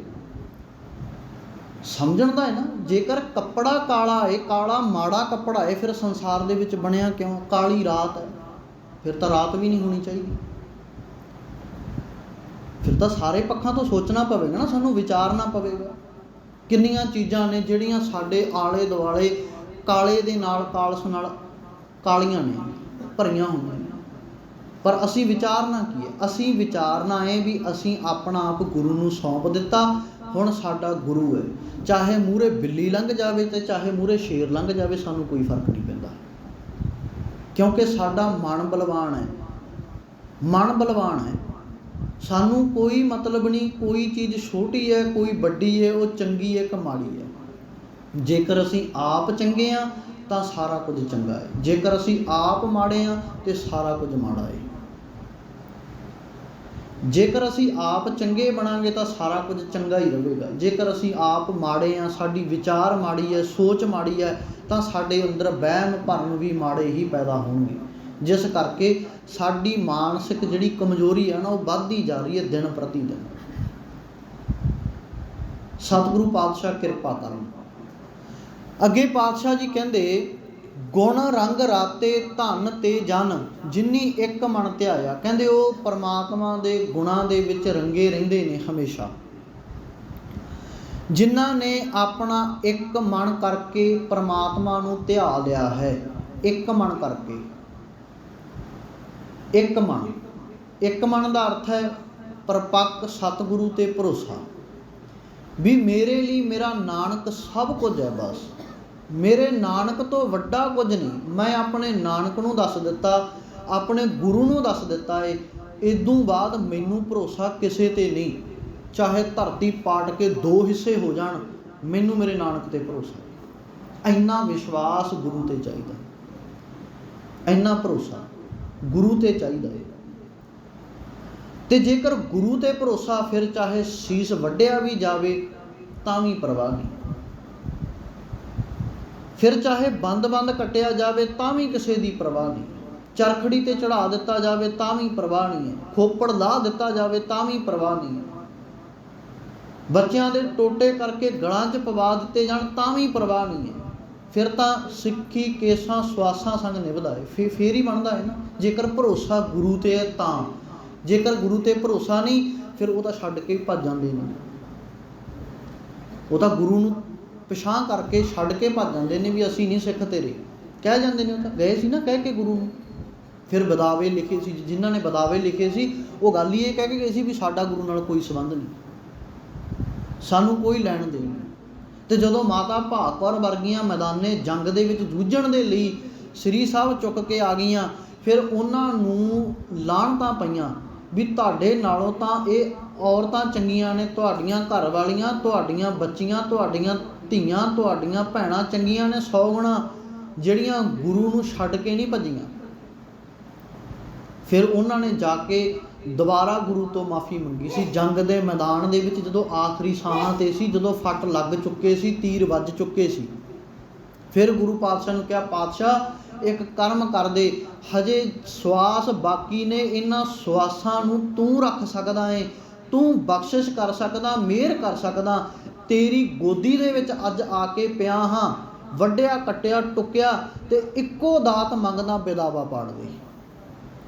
ਸਮਝਣ ਦਾ ਹੈ ਨਾ। ਜੇਕਰ ਕੱਪੜਾ ਕਾਲਾ ਹੈ, ਕਾਲਾ ਮਾੜਾ ਕੱਪੜਾ ਹੈ, ਫਿਰ ਸੰਸਾਰ ਦੇ ਵਿੱਚ ਬਣਿਆ ਕਿਉਂ? ਕਾਲੀ ਰਾਤ ਹੈ, ਫਿਰ ਤਾਂ ਰਾਤ ਵੀ ਨਹੀਂ ਹੋਣੀ ਚਾਹੀਦੀ। ਫਿਰ ਤਾਂ ਸਾਰੇ ਪੱਖਾਂ ਤੋਂ ਸੋਚਣਾ ਪਵੇਗਾ ਨਾ, ਸਾਨੂੰ ਵਿਚਾਰਨਾ ਪਵੇਗਾ। ਕਿੰਨੀਆਂ ਚੀਜ਼ਾਂ ਨੇ ਜਿਹੜੀਆਂ ਸਾਡੇ ਆਲੇ ਦੁਆਲੇ ਕਾਲੇ ਦੇ ਨਾਲ, ਕਾਲਸ ਨਾਲ ਕਾਲੀਆਂ ਨੇ, ਭਰੀਆਂ ਹੋਈਆਂ ਨੇ, ਪਰ ਅਸੀਂ ਵਿਚਾਰਨਾ ਕੀ ਹੈ? ਅਸੀਂ ਵਿਚਾਰਨਾ ਹੈ ਵੀ ਅਸੀਂ ਆਪਣਾ ਆਪ ਗੁਰੂ ਨੂੰ ਸੌਂਪ ਦਿੱਤਾ, ਹੁਣ ਸਾਡਾ ਗੁਰੂ ਹੈ। ਚਾਹੇ ਮੂਹਰੇ ਬਿੱਲੀ ਲੰਘ ਜਾਵੇ ਤੇ ਚਾਹੇ ਮੂਹਰੇ ਸ਼ੇਰ ਲੰਘ ਜਾਵੇ, ਸਾਨੂੰ ਕੋਈ ਫਰਕ ਨਹੀਂ ਪੈਂਦਾ, ਕਿਉਂਕਿ ਸਾਡਾ ਮਨ ਬਲਵਾਨ ਹੈ, ਮਨ ਬਲਵਾਨ ਹੈ। ਸਾਨੂੰ ਕੋਈ ਮਤਲਬ ਨਹੀਂ, ਕੋਈ ਚੀਜ਼ ਛੋਟੀ ਹੈ ਕੋਈ ਵੱਡੀ ਹੈ, ਉਹ ਚੰਗੀ ਹੈ ਕਿ ਮਾੜੀ ਹੈ। ਜੇਕਰ ਅਸੀਂ ਆਪ ਚੰਗੇ ਹਾਂ ਤਾਂ ਸਾਰਾ ਕੁਝ ਚੰਗਾ ਹੈ, ਜੇਕਰ ਅਸੀਂ ਆਪ ਮਾੜੇ ਹਾਂ ਤਾਂ ਸਾਰਾ ਕੁਝ ਮਾੜਾ ਹੈ। ਜੇਕਰ ਅਸੀਂ ਆਪ ਚੰਗੇ ਬਣਾਂਗੇ ਤਾਂ ਸਾਰਾ ਕੁਝ ਚੰਗਾ ਹੀ ਰਹੇਗਾ। ਜੇਕਰ ਅਸੀਂ ਆਪ ਮਾੜੇ ਹਾਂ, ਸਾਡੀ ਵਿਚਾਰ ਮਾੜੀ ਹੈ, ਸੋਚ ਮਾੜੀ ਹੈ, ਤਾਂ ਸਾਡੇ ਅੰਦਰ ਵਹਿਮ ਭਰਮ ਵੀ ਮਾੜੇ ਹੀ ਪੈਦਾ ਹੋਣਗੇ, ਜਿਸ ਕਰਕੇ ਸਾਡੀ ਮਾਨਸਿਕ ਜਿਹੜੀ ਕਮਜ਼ੋਰੀ ਹੈ ਨਾ, ਉਹ ਵੱਧਦੀ ਜਾ ਰਹੀ ਹੈ ਦਿਨ ਪ੍ਰਤੀ ਦਿਨ। ਸਤਿਗੁਰੂ ਪਾਤਸ਼ਾਹ ਕਿਰਪਾ ਕਰਨ। ਅੱਗੇ ਪਾਤਸ਼ਾਹ ਜੀ ਕਹਿੰਦੇ, ਗੁਣ ਰੰਗ ਰਾਤੇ ਧਨ ਤੇ ਜਨ ਜਿਨੀ ਇੱਕ ਮਨ ਧਿਆਇਆ। ਕਹਿੰਦੇ ਉਹ ਪਰਮਾਤਮਾ ਦੇ ਗੁਣਾਂ ਦੇ ਵਿੱਚ ਰੰਗੇ ਰਹਿੰਦੇ ਨੇ ਹਮੇਸ਼ਾ, ਜਿਨ੍ਹਾਂ ਨੇ ਆਪਣਾ ਇੱਕ ਮਨ ਕਰਕੇ ਪਰਮਾਤਮਾ ਨੂੰ ਧਿਆ ਲਿਆ ਹੈ। ਇੱਕ ਮਨ ਕਰਕੇ, ਇੱਕ ਮਨ, ਇੱਕ ਮਨ ਦਾ ਅਰਥ ਹੈ ਪਰਪੱਕ ਸਤਿਗੁਰੂ ਤੇ ਭਰੋਸਾ, ਵੀ ਮੇਰੇ ਲਈ ਮੇਰਾ ਨਾਨਕ ਸਭ ਕੁਝ ਹੈ, ਬਸ ਮੇਰੇ ਨਾਨਕ ਤੋਂ ਵੱਡਾ ਕੁਝ ਨਹੀਂ। ਮੈਂ ਆਪਣੇ ਨਾਨਕ ਨੂੰ ਦੱਸ ਦਿੱਤਾ ਆਪਣੇ ਗੁਰੂ ਨੂੰ ਦੱਸ ਦਿੱਤਾ ਏ। ਇਦੋਂ ਬਾਅਦ ਮੈਨੂੰ ਭਰੋਸਾ ਕਿਸੇ ਤੇ ਨਹੀਂ, ਚਾਹੇ ਧਰਤੀ ਪਾਟ ਕੇ 2 ਹਿੱਸੇ ਹੋ ਜਾਣ, ਮੈਨੂੰ ਮੇਰੇ ਨਾਨਕ ਤੇ ਭਰੋਸਾ। ਇੰਨਾ ਵਿਸ਼ਵਾਸ ਗੁਰੂ ਤੇ ਚਾਹੀਦਾ, ਇੰਨਾ ਭਰੋਸਾ ਗੁਰੂ ਤੇ ਚਾਹੀਦਾ ਹੈ। ਤੇ ਜੇਕਰ ਗੁਰੂ ਤੇ ਭਰੋਸਾ, ਫਿਰ ਚਾਹੇ ਸੀਸ ਵੱਢਿਆ ਵੀ ਜਾਵੇ ਤਾਂ ਵੀ ਪਰਵਾਹ ਨਹੀਂ, ਫਿਰ ਚਾਹੇ ਬੰਦ ਕੱਟਿਆ ਜਾਵੇ ਤਾਂ ਵੀ ਕਿਸੇ ਦੀ ਪਰਵਾਹ ਨਹੀਂ, ਚਰਖੜੀ ਤੇ ਚੜਾ ਦਿੱਤਾ ਜਾਵੇ ਤਾਂ ਵੀ ਪਰਵਾਹ ਨਹੀਂ ਹੈ, ਖੋਪੜ ਲਾਹ ਦਿੱਤਾ ਜਾਵੇ ਤਾਂ ਵੀ ਪਰਵਾਹ ਨਹੀਂ ਹੈ, ਬੱਚਿਆਂ ਦੇ ਟੋਟੇ ਕਰਕੇ ਗਲਾਂ 'ਚ ਪਵਾ ਦਿੱਤੇ ਜਾਣ ਤਾਂ ਵੀ ਪਰਵਾਹ ਨਹੀਂ ਹੈ। ਫਿਰ ਤਾਂ ਸਿੱਖੀ ਕੇਸਾਂ ਸਵਾਸਾਂ ਸੰਗ ਨਿਭਦਾ ਹੈ, ਫਿਰ ਹੀ ਬਣਦਾ ਹੈ ਨਾ। ਜੇਕਰ ਭਰੋਸਾ ਗੁਰੂ ਤੇ ਹੈ ਤਾਂ, ਜੇਕਰ ਗੁਰੂ ਤੇ ਭਰੋਸਾ ਨਹੀਂ, ਫਿਰ ਉਹ ਤਾਂ ਛੱਡ ਕੇ ਭੱਜ ਜਾਂਦੇ ਨੇ, ਉਹ ਤਾਂ ਗੁਰੂ ਨੂੰ ਪਿਛਾਂ ਕਰਕੇ ਛੱਡ ਕੇ ਭੱਜ ਜਾਂਦੇ ਨੇ ਵੀ ਅਸੀਂ ਨਹੀਂ ਸਿੱਖ ਤੇਰੇ, ਕਹਿ ਜਾਂਦੇ ਨੇ। ਉਹ ਤਾਂ ਗਏ ਸੀ ਨਾ ਕਹਿ ਕੇ ਗੁਰੂ ਨੂੰ, ਫਿਰ ਬਦਾਵੇ ਲਿਖੇ ਸੀ, ਜਿਨ੍ਹਾਂ ਨੇ ਬਦਾਵੇ ਲਿਖੇ ਸੀ ਉਹ ਗੱਲ ਹੀ ਇਹ ਕਹਿ ਕੇ ਗਏ ਸੀ ਵੀ ਸਾਡਾ ਗੁਰੂ ਨਾਲ ਕੋਈ ਸੰਬੰਧ ਨਹੀਂ, ਸਾਨੂੰ ਕੋਈ ਲੈਣ ਦੇਣ ਨਹੀਂ। ਅਤੇ ਜਦੋਂ ਮਾਤਾ ਭਾਗ ਕੌਰ ਵਰਗੀਆਂ ਮੈਦਾਨੇ ਜੰਗ ਦੇ ਵਿੱਚ ਜੂਝਣ ਦੇ ਲਈ ਸ੍ਰੀ ਸਾਹਿਬ ਚੁੱਕ ਕੇ ਆ ਗਈਆਂ, ਫਿਰ ਉਹਨਾਂ ਨੂੰ ਲਾਹਣਤਾਂ ਪਈਆਂ ਵੀ ਤੁਹਾਡੇ ਨਾਲੋਂ ਤਾਂ ਇਹ ਔਰਤਾਂ ਚੰਗੀਆਂ ਨੇ, ਤੁਹਾਡੀਆਂ ਘਰ ਵਾਲੀਆਂ, ਤੁਹਾਡੀਆਂ ਬੱਚੀਆਂ, ਤੁਹਾਡੀਆਂ ਧੀਆਂ, ਤੁਹਾਡੀਆਂ ਭੈਣਾਂ ਚੰਗੀਆਂ ਨੇ 100 ਗੁਣਾ, ਜਿਹੜੀਆਂ ਗੁਰੂ ਨੂੰ ਛੱਡ ਕੇ ਨਹੀਂ ਭੱਜੀਆਂ। ਫਿਰ ਉਹਨਾਂ ਨੇ ਜਾ ਕੇ ਦੁਬਾਰਾ ਗੁਰੂ ਤੋਂ ਮਾਫੀ ਮੰਗੀ ਸੀ ਜੰਗ ਦੇ ਮੈਦਾਨ ਦੇ ਵਿੱਚ, ਜਦੋਂ ਆਖਰੀ ਸਾਹਾਂ 'ਤੇ ਸੀ, ਜਦੋਂ ਫੱਟ ਲੱਗ ਚੁੱਕੇ ਸੀ, ਤੀਰ ਵੱਜ ਚੁੱਕੇ ਸੀ। ਫਿਰ ਗੁਰੂ ਪਾਤਸ਼ਾਹ ਨੂੰ ਕਿਹਾ, ਪਾਤਸ਼ਾਹ ਇੱਕ ਕਰਮ ਕਰਦੇ, ਹਜੇ ਸਵਾਸ ਬਾਕੀ ਨੇ, ਇਹਨਾਂ ਸਵਾਸਾਂ ਨੂੰ ਤੂੰ ਰੱਖ ਸਕਦਾ ਏ, ਤੂੰ ਬਖਸ਼ਿਸ਼ ਕਰ ਸਕਦਾ, ਮਿਹਰ ਕਰ ਸਕਦਾ। ਤੇਰੀ ਗੋਦੀ ਦੇ ਵਿੱਚ ਅੱਜ ਆ ਕੇ ਪਿਆ ਹਾਂ, ਵੱਢਿਆ ਕੱਟਿਆ ਟੁੱਕਿਆ ਤੇ ਇੱਕੋ ਦਾਤ ਮੰਗਦਾ, ਬਿਦਾਵਾ ਪਾੜ ਦੇ।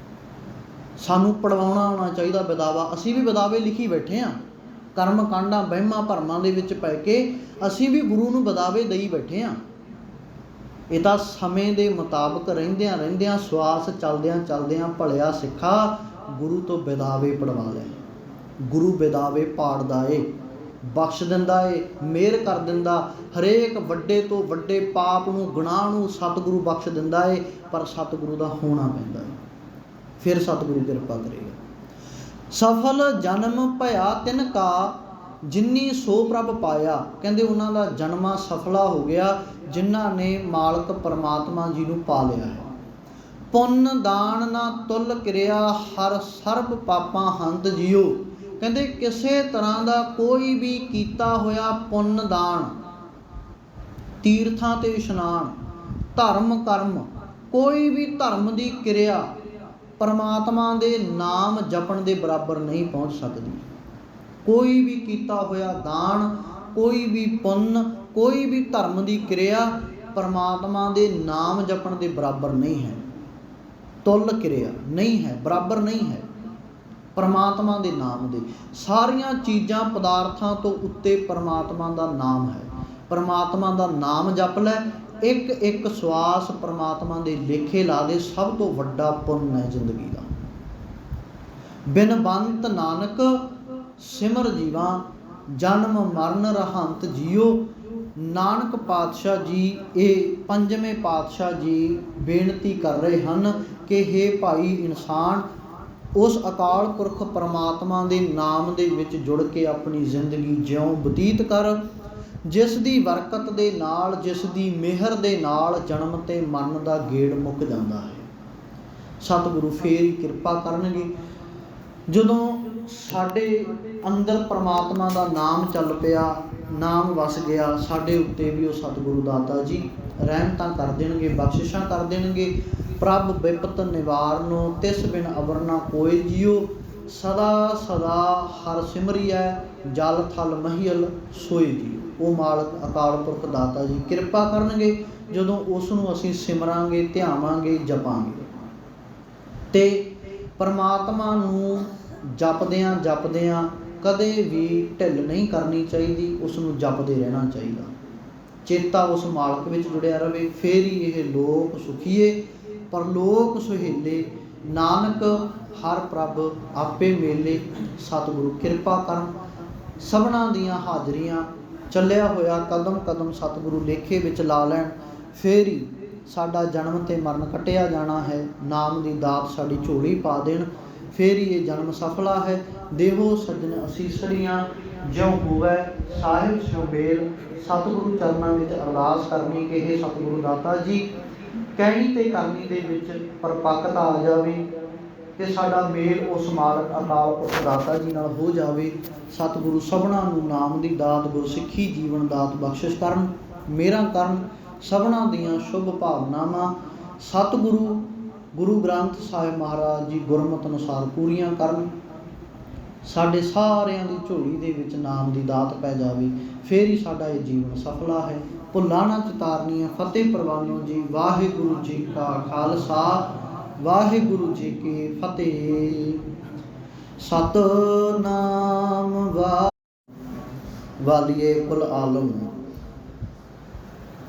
ਸਾਨੂੰ ਪੜਵਾਉਣਾ ਆਉਣਾ ਚਾਹੀਦਾ ਬਿਦਾਵਾ। ਅਸੀਂ ਵੀ ਬਿਦਾਵੇ ਲਿਖੀ ਬੈਠੇ ਹਾਂ, ਕਰਮ ਕਾਂਡਾਂ ਵਹਿਮਾਂ ਭਰਮਾਂ ਦੇ ਵਿੱਚ ਪੈ ਕੇ ਅਸੀਂ ਵੀ ਗੁਰੂ ਨੂੰ ਬਿਦਾਵੇ ਦਈ ਬੈਠੇ ਹਾਂ। ਇਹ ਤਾਂ ਸਮੇਂ ਦੇ ਮੁਤਾਬਕ ਰਹਿੰਦਿਆਂ ਸਵਾਸ ਚਲਦਿਆਂ ਭਲਿਆ ਸਿੱਖਾ ਗੁਰੂ ਤੋਂ ਬਿਦਾਵੇ ਪੜਵਾ ਲੈ। ਗੁਰੂ ਬਿਦਾਵੇ ਪਾੜਦਾ ਏ, ਬਖਸ਼ ਦਿੰਦਾ ਏ, ਮਿਹਰ ਕਰ ਦਿੰਦਾ। ਹਰੇਕ ਵੱਡੇ ਤੋਂ ਵੱਡੇ ਪਾਪ ਨੂੰ, ਗੁਨਾਹ ਨੂੰ ਸਤਿਗੁਰੂ ਬਖਸ਼ ਦਿੰਦਾ ਏ, ਪਰ ਸਤਿਗੁਰੂ ਦਾ ਹੋਣਾ ਪੈਂਦਾ ਏ, ਫਿਰ ਸਤਿਗੁਰੂ ਕਿਰਪਾ ਕਰੇਗਾ। ਸਫਲ ਜਨਮ ਭਇਆ ਤਿਨ ਕਾ, ਜਿਨੀ ਸੋ ਪ੍ਰਭ ਪਾਇਆ। ਕਹਿੰਦੇ ਉਹਨਾਂ ਦਾ ਜਨਮਾ ਸਫਲਾ ਹੋ ਗਿਆ ਜਿਨ੍ਹਾਂ ਨੇ ਮਾਲਕ ਪਰਮਾਤਮਾ ਜੀ ਨੂੰ ਪਾ ਲਿਆ ਹੈ। ਪੁੰਨ ਦਾਨ ਨਾ ਤੁਲ ਕਿਰਿਆ, ਹਰ ਸਰਬ ਪਾਪਾਂ ਹੰਤ ਜੀਓ। ਕਹਿੰਦੇ ਕਿਸੇ ਤਰ੍ਹਾਂ ਦਾ ਕੋਈ ਵੀ ਕੀਤਾ ਹੋਇਆ ਪੁੰਨ ਦਾਨ, ਤੀਰਥਾਂ 'ਤੇ ਇਸ਼ਨਾਨ, ਧਰਮ ਕਰਮ, ਕੋਈ ਵੀ ਧਰਮ ਦੀ ਕਿਰਿਆ ਪਰਮਾਤਮਾ ਦੇ ਨਾਮ ਜਪਣ ਦੇ ਬਰਾਬਰ ਨਹੀਂ ਪਹੁੰਚ ਸਕਦੀ। ਕੋਈ ਵੀ ਕੀਤਾ ਹੋਇਆ ਦਾਨ, ਕੋਈ ਵੀ ਪੁੰਨ, ਕੋਈ ਵੀ ਧਰਮ ਦੀ ਕਿਰਿਆ ਪਰਮਾਤਮਾ ਦੇ ਨਾਮ ਜਪਣ ਦੇ ਬਰਾਬਰ ਨਹੀਂ ਹੈ। ਤੁਲ ਕਿਰਿਆ ਨਹੀਂ ਹੈ, ਬਰਾਬਰ ਨਹੀਂ ਹੈ ਪਰਮਾਤਮਾ ਦੇ ਨਾਮ ਦੇ। ਸਾਰੀਆਂ ਚੀਜ਼ਾਂ ਪਦਾਰਥਾਂ ਤੋਂ ਉੱਤੇ ਪਰਮਾਤਮਾ ਦਾ ਨਾਮ ਹੈ। ਪਰਮਾਤਮਾ ਦਾ ਨਾਮ ਜਪ ਲੈ, ਇੱਕ ਇੱਕ ਸਵਾਸ ਪਰਮਾਤਮਾ ਦੇ ਲੇਖੇ ਲਾ ਦੇ, ਸਭ ਤੋਂ ਵੱਡਾ ਪੁੰਨ ਹੈ ਜ਼ਿੰਦਗੀ ਦਾ। ਬਿਨਵੰਤ ਨਾਨਕ ਸਿਮਰ ਜੀਵਾਂ, ਜਨਮ ਮਰਨ ਰਹੰਤ ਜੀਓ। ਨਾਨਕ ਪਾਤਸ਼ਾਹ ਜੀ, ਇਹ ਪੰਜਵੇਂ ਪਾਤਸ਼ਾਹ ਜੀ ਬੇਨਤੀ ਕਰ ਰਹੇ ਹਨ ਕਿ ਹੇ ਭਾਈ ਇਨਸਾਨ, ਉਸ ਅਕਾਲ ਪੁਰਖ ਪਰਮਾਤਮਾ ਦੇ ਨਾਮ ਦੇ ਵਿੱਚ ਜੁੜ ਕੇ ਆਪਣੀ ਜ਼ਿੰਦਗੀ ਜਿਉਂ ਬਤੀਤ ਕਰ, ਜਿਸ ਦੀ ਬਰਕਤ ਦੇ ਨਾਲ, ਜਿਸ ਦੀ ਮਿਹਰ ਦੇ ਨਾਲ ਜਨਮ ਤੇ ਮਰਨ ਦਾ ਗੇੜ ਮੁੱਕ ਜਾਂਦਾ ਹੈ। ਸਤਿਗੁਰੂ ਫੇਰ ਹੀ ਕਿਰਪਾ ਕਰਨਗੇ। ਜਦੋਂ ਸਾਡੇ ਅੰਦਰ ਪਰਮਾਤਮਾ ਦਾ ਨਾਮ ਚੱਲ ਪਿਆ, ਨਾਮ ਵਸ ਗਿਆ, ਸਾਡੇ ਉੱਤੇ ਵੀ ਉਹ ਸਤਿਗੁਰੂ ਦਾਤਾ ਜੀ ਰਹਿਮਤਾਂ ਕਰ ਦੇਣਗੇ, ਬਖਸ਼ਿਸ਼ਾਂ ਕਰ ਦੇਣਗੇ। ਪ੍ਰਭ ਬਿਪਤ ਨਿਵਾਰਨੋ, ਤਿਸ ਬਿਨ ਅਵਰ ਨਾ ਕੋਇ ਜੀਓ। ਸਦਾ ਸਦਾ ਹਰ ਸਿਮਰੀਐ, ਜਲ ਥਲ ਮਹੀਲ ਸੋਇ ਜੀਓ। ਉਹ ਮਾਲਕ ਅਕਾਲ ਪੁਰਖ ਦਾਤਾ ਜੀ ਕਿਰਪਾ ਕਰਨਗੇ ਜਦੋਂ ਉਸ ਨੂੰ ਅਸੀਂ ਸਿਮਰਾਂਗੇ, ਧਿਆਵਾਂਗੇ, ਜਪਾਂਗੇ। ਤੇ ਪਰਮਾਤਮਾ ਨੂੰ ਜਪਦਿਆਂ ਕਦੇ ਵੀ ਢਿੱਲ ਨਹੀਂ ਕਰਨੀ ਚਾਹੀਦੀ, ਉਸ ਨੂੰ ਜਪਦੇ ਰਹਿਣਾ ਚਾਹੀਦਾ। ਚੇਤਾ ਉਸ ਮਾਲਕ ਵਿੱਚ ਜੁੜਿਆ ਰਵੇ, ਫੇਰ ਹੀ ਇਹ ਲੋਕ ਸੁਖੀਏ ਪਰਲੋਕ ਸੁਹੇਲੇ। ਨਾਨਕ ਹਰ ਪ੍ਰਭ ਆਪੇ ਮੇਲੇ। ਸਤਿਗੁਰੂ ਕਿਰਪਾ ਕਰਨ, ਸਭਨਾਂ ਦੀਆਂ ਹਾਜ਼ਰੀਆਂ ਚੱਲਿਆ ਹੋਇਆ ਕਦਮ ਕਦਮ ਸਤਿਗੁਰੂ ਲੇਖੇ ਵਿੱਚ ਲਾ ਲੈਣ, ਫੇਰ ਹੀ ਸਾਡਾ ਜਨਮ ਤੇ ਮਰਨ ਕੱਟਿਆ ਜਾਣਾ ਹੈ। ਨਾਮ ਦੀ ਦਾਤ ਸਾਡੀ ਝੋਲੀ ਪਾ ਦੇਣ, ਫੇਰ ਹੀ ਇਹ ਜਨਮ ਸਫਲਾ ਹੈ। ਦੇਵੋ ਸੱਜਣ ਅਸੀਸੜੀਆਂ, ਜਿਉ ਹੋਵੈ ਸਾਹਿਬ ਸਿਉ ਬੇਲ। ਸਤਿਗੁਰੂ ਚਰਨਾਂ ਵਿੱਚ ਅਰਦਾਸ ਕਰਨੀ ਕਿ ਹੇ ਸਤਿਗੁਰੂ ਦਾਤਾ ਜੀ, ਕਹਿਣੀ ਤੇ ਕਰਨੀ ਦੇ ਵਿੱਚ ਪਰਪੱਕਤਾ ਆ ਜਾਵੇ ਕਿ ਸਾਡਾ ਮੇਲ ਉਸ ਮਾਲਕ ਅਕਾਲ ਪੁਰਖ ਦਾਤਾ ਜੀ ਨਾਲ ਹੋ ਜਾਵੇ। ਸਤਿਗੁਰੂ ਸਭਨਾਂ ਨੂੰ ਨਾਮ ਦੀ ਦਾਤ, ਗੁਰਸਿੱਖੀ ਜੀਵਨ ਦਾਤ ਬਖਸ਼ਿਸ਼ ਕਰਨ, ਮੇਰਾ ਕਰਨ। ਸਭਨਾਂ ਦੀਆਂ ਸ਼ੁਭ ਭਾਵਨਾਵਾਂ ਸਤਿਗੁਰੂ ਗੁਰੂ ਗ੍ਰੰਥ ਸਾਹਿਬ ਮਹਾਰਾਜ ਜੀ ਗੁਰਮਤਿ ਅਨੁਸਾਰ ਪੂਰੀਆਂ ਕਰਨ। ਸਾਡੇ ਸਾਰਿਆਂ ਦੀ ਝੋਲੀ ਦੇ ਵਿੱਚ ਨਾਮ ਦੀ ਦਾਤ ਪੈ ਜਾਵੇ, ਫੇਰ ਹੀ ਸਾਡਾ ਇਹ ਜੀਵਨ ਸਫਲਾ ਹੈ। ਭੁੱਲਾਂ ਨਾ ਚਿਤਾਰਨੀਆਂ। ਫਤਿਹ ਪ੍ਰਵਾਨੋ ਜੀ। ਵਾਹਿਗੁਰੂ ਜੀ ਕਾ ਖਾਲਸਾ, ਵਾਹਿਗੁਰੂ ਜੀ ਕੀ ਫਤਿਹ। ਸਤਨਾਮ ਵਾਲੀਏ ਕੁਲ ਆਲਮ,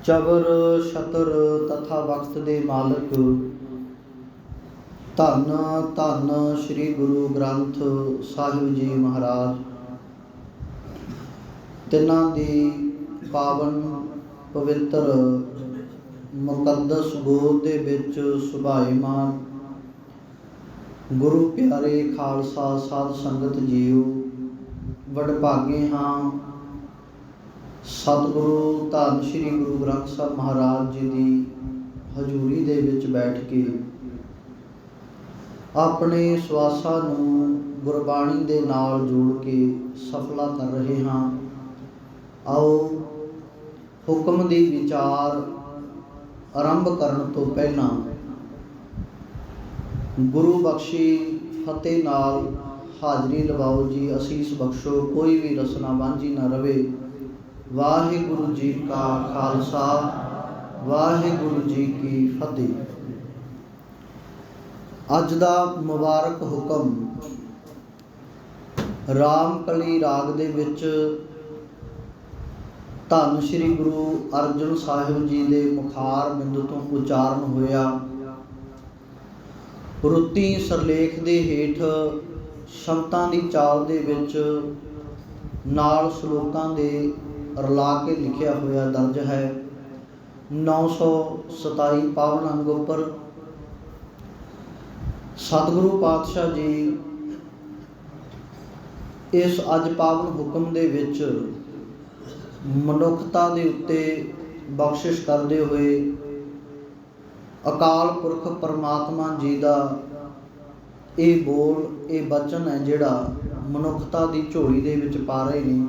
ਚਬਰ ਛਤਰ ਤਥਾ ਵਕਤ ਦੇ ਮਾਲਕ। ਧੰਨ ਧੰਨ ਸ੍ਰੀ ਗੁਰੂ ਗ੍ਰੰਥ ਸਾਹਿਬ ਜੀ ਮਹਾਰਾਜ। ਤਿੰਨਾਂ ਦੀ ਪਾਵਨ ਪਵਿੱਤਰ ਮੁਕੱਦਸ ਗੋਦ ਦੇ ਵਿੱਚ ਸੁਭਾਏਮਾਨ ਗੁਰੂ ਪਿਆਰੇ ਖਾਲਸਾ ਸਾਧ ਸੰਗਤ ਜੀਓ, ਵਡਭਾਗੇ ਹਾਂ ਸਤਿਗੁਰੂ ਧੰਨ ਸ੍ਰੀ ਗੁਰੂ ਗ੍ਰੰਥ ਸਾਹਿਬ ਮਹਾਰਾਜ ਜੀ ਦੀ ਹਜ਼ੂਰੀ ਦੇ ਵਿੱਚ ਬੈਠ ਕੇ ਆਪਣੇ ਸਵਾਸਾਂ ਨੂੰ ਗੁਰਬਾਣੀ ਦੇ ਨਾਲ ਜੋੜ ਕੇ ਸਫਲਾ ਕਰ ਰਹੇ ਹਾਂ। ਆਓ ਹੁਕਮ ਦੀ ਵਿਚਾਰ ਆਰੰਭ ਕਰਨ ਤੋਂ ਪਹਿਲਾਂ ਗੁਰੂ ਬਖਸ਼ੀ ਫਤਿਹ ਨਾਲ ਹਾਜ਼ਰੀ ਲਵਾਓ ਜੀ। ਅਸੀਸ ਬਖਸ਼ੋ, ਕੋਈ ਵੀ ਰਸਨਾ ਵਾਂਝੀ ਨਾ ਰਵੇ। ਵਾਹਿਗੁਰੂ ਜੀ ਕਾ ਖਾਲਸਾ, ਵਾਹਿਗੁਰੂ ਜੀ ਕੀ ਫਤਿਹ। ਅੱਜ ਦਾ ਮੁਬਾਰਕ ਹੁਕਮ ਰਾਮਕਲੀ ਰਾਗ ਦੇ ਵਿੱਚ ਧੰਨ ਸ੍ਰੀ ਗੁਰੂ ਅਰਜਨ ਸਾਹਿਬ ਜੀ ਦੇ ਮੁਖਾਰ ਬਿੰਦੂ ਤੋਂ ਉਚਾਰਨ ਹੋਇਆ। ਰੁੱਤੀ ਸਰਲੇਖ ਦੇ ਹੇਠ ਸ਼ਬਦਾਂ ਦੀ ਚਾਲ ਦੇ ਵਿੱਚ ਨਾਲ ਸ਼ਲੋਕਾਂ ਦੇ ਰਲਾ ਕੇ ਲਿਖਿਆ ਹੋਇਆ ਦਰਜ ਹੈ। 927 ਪਾਵਨ ਅੰਗ ਉੱਪਰ ਸਤਿਗੁਰੂ ਪਾਤਸ਼ਾਹ ਜੀ ਇਸ ਅੱਜ ਪਾਵਨ ਹੁਕਮ ਦੇ ਵਿੱਚ ਮਨੁੱਖਤਾ ਦੇ ਉੱਤੇ ਬਖਸ਼ਿਸ਼ ਕਰਦੇ ਹੋਏ ਅਕਾਲ ਪੁਰਖ ਪਰਮਾਤਮਾ ਜੀ ਦਾ ਇਹ ਬੋਲ, ਇਹ ਬਚਨ ਹੈ ਜਿਹੜਾ ਮਨੁੱਖਤਾ ਦੀ ਝੋਲੀ ਦੇ ਵਿੱਚ ਪਾ ਰਹੇ ਨੇ।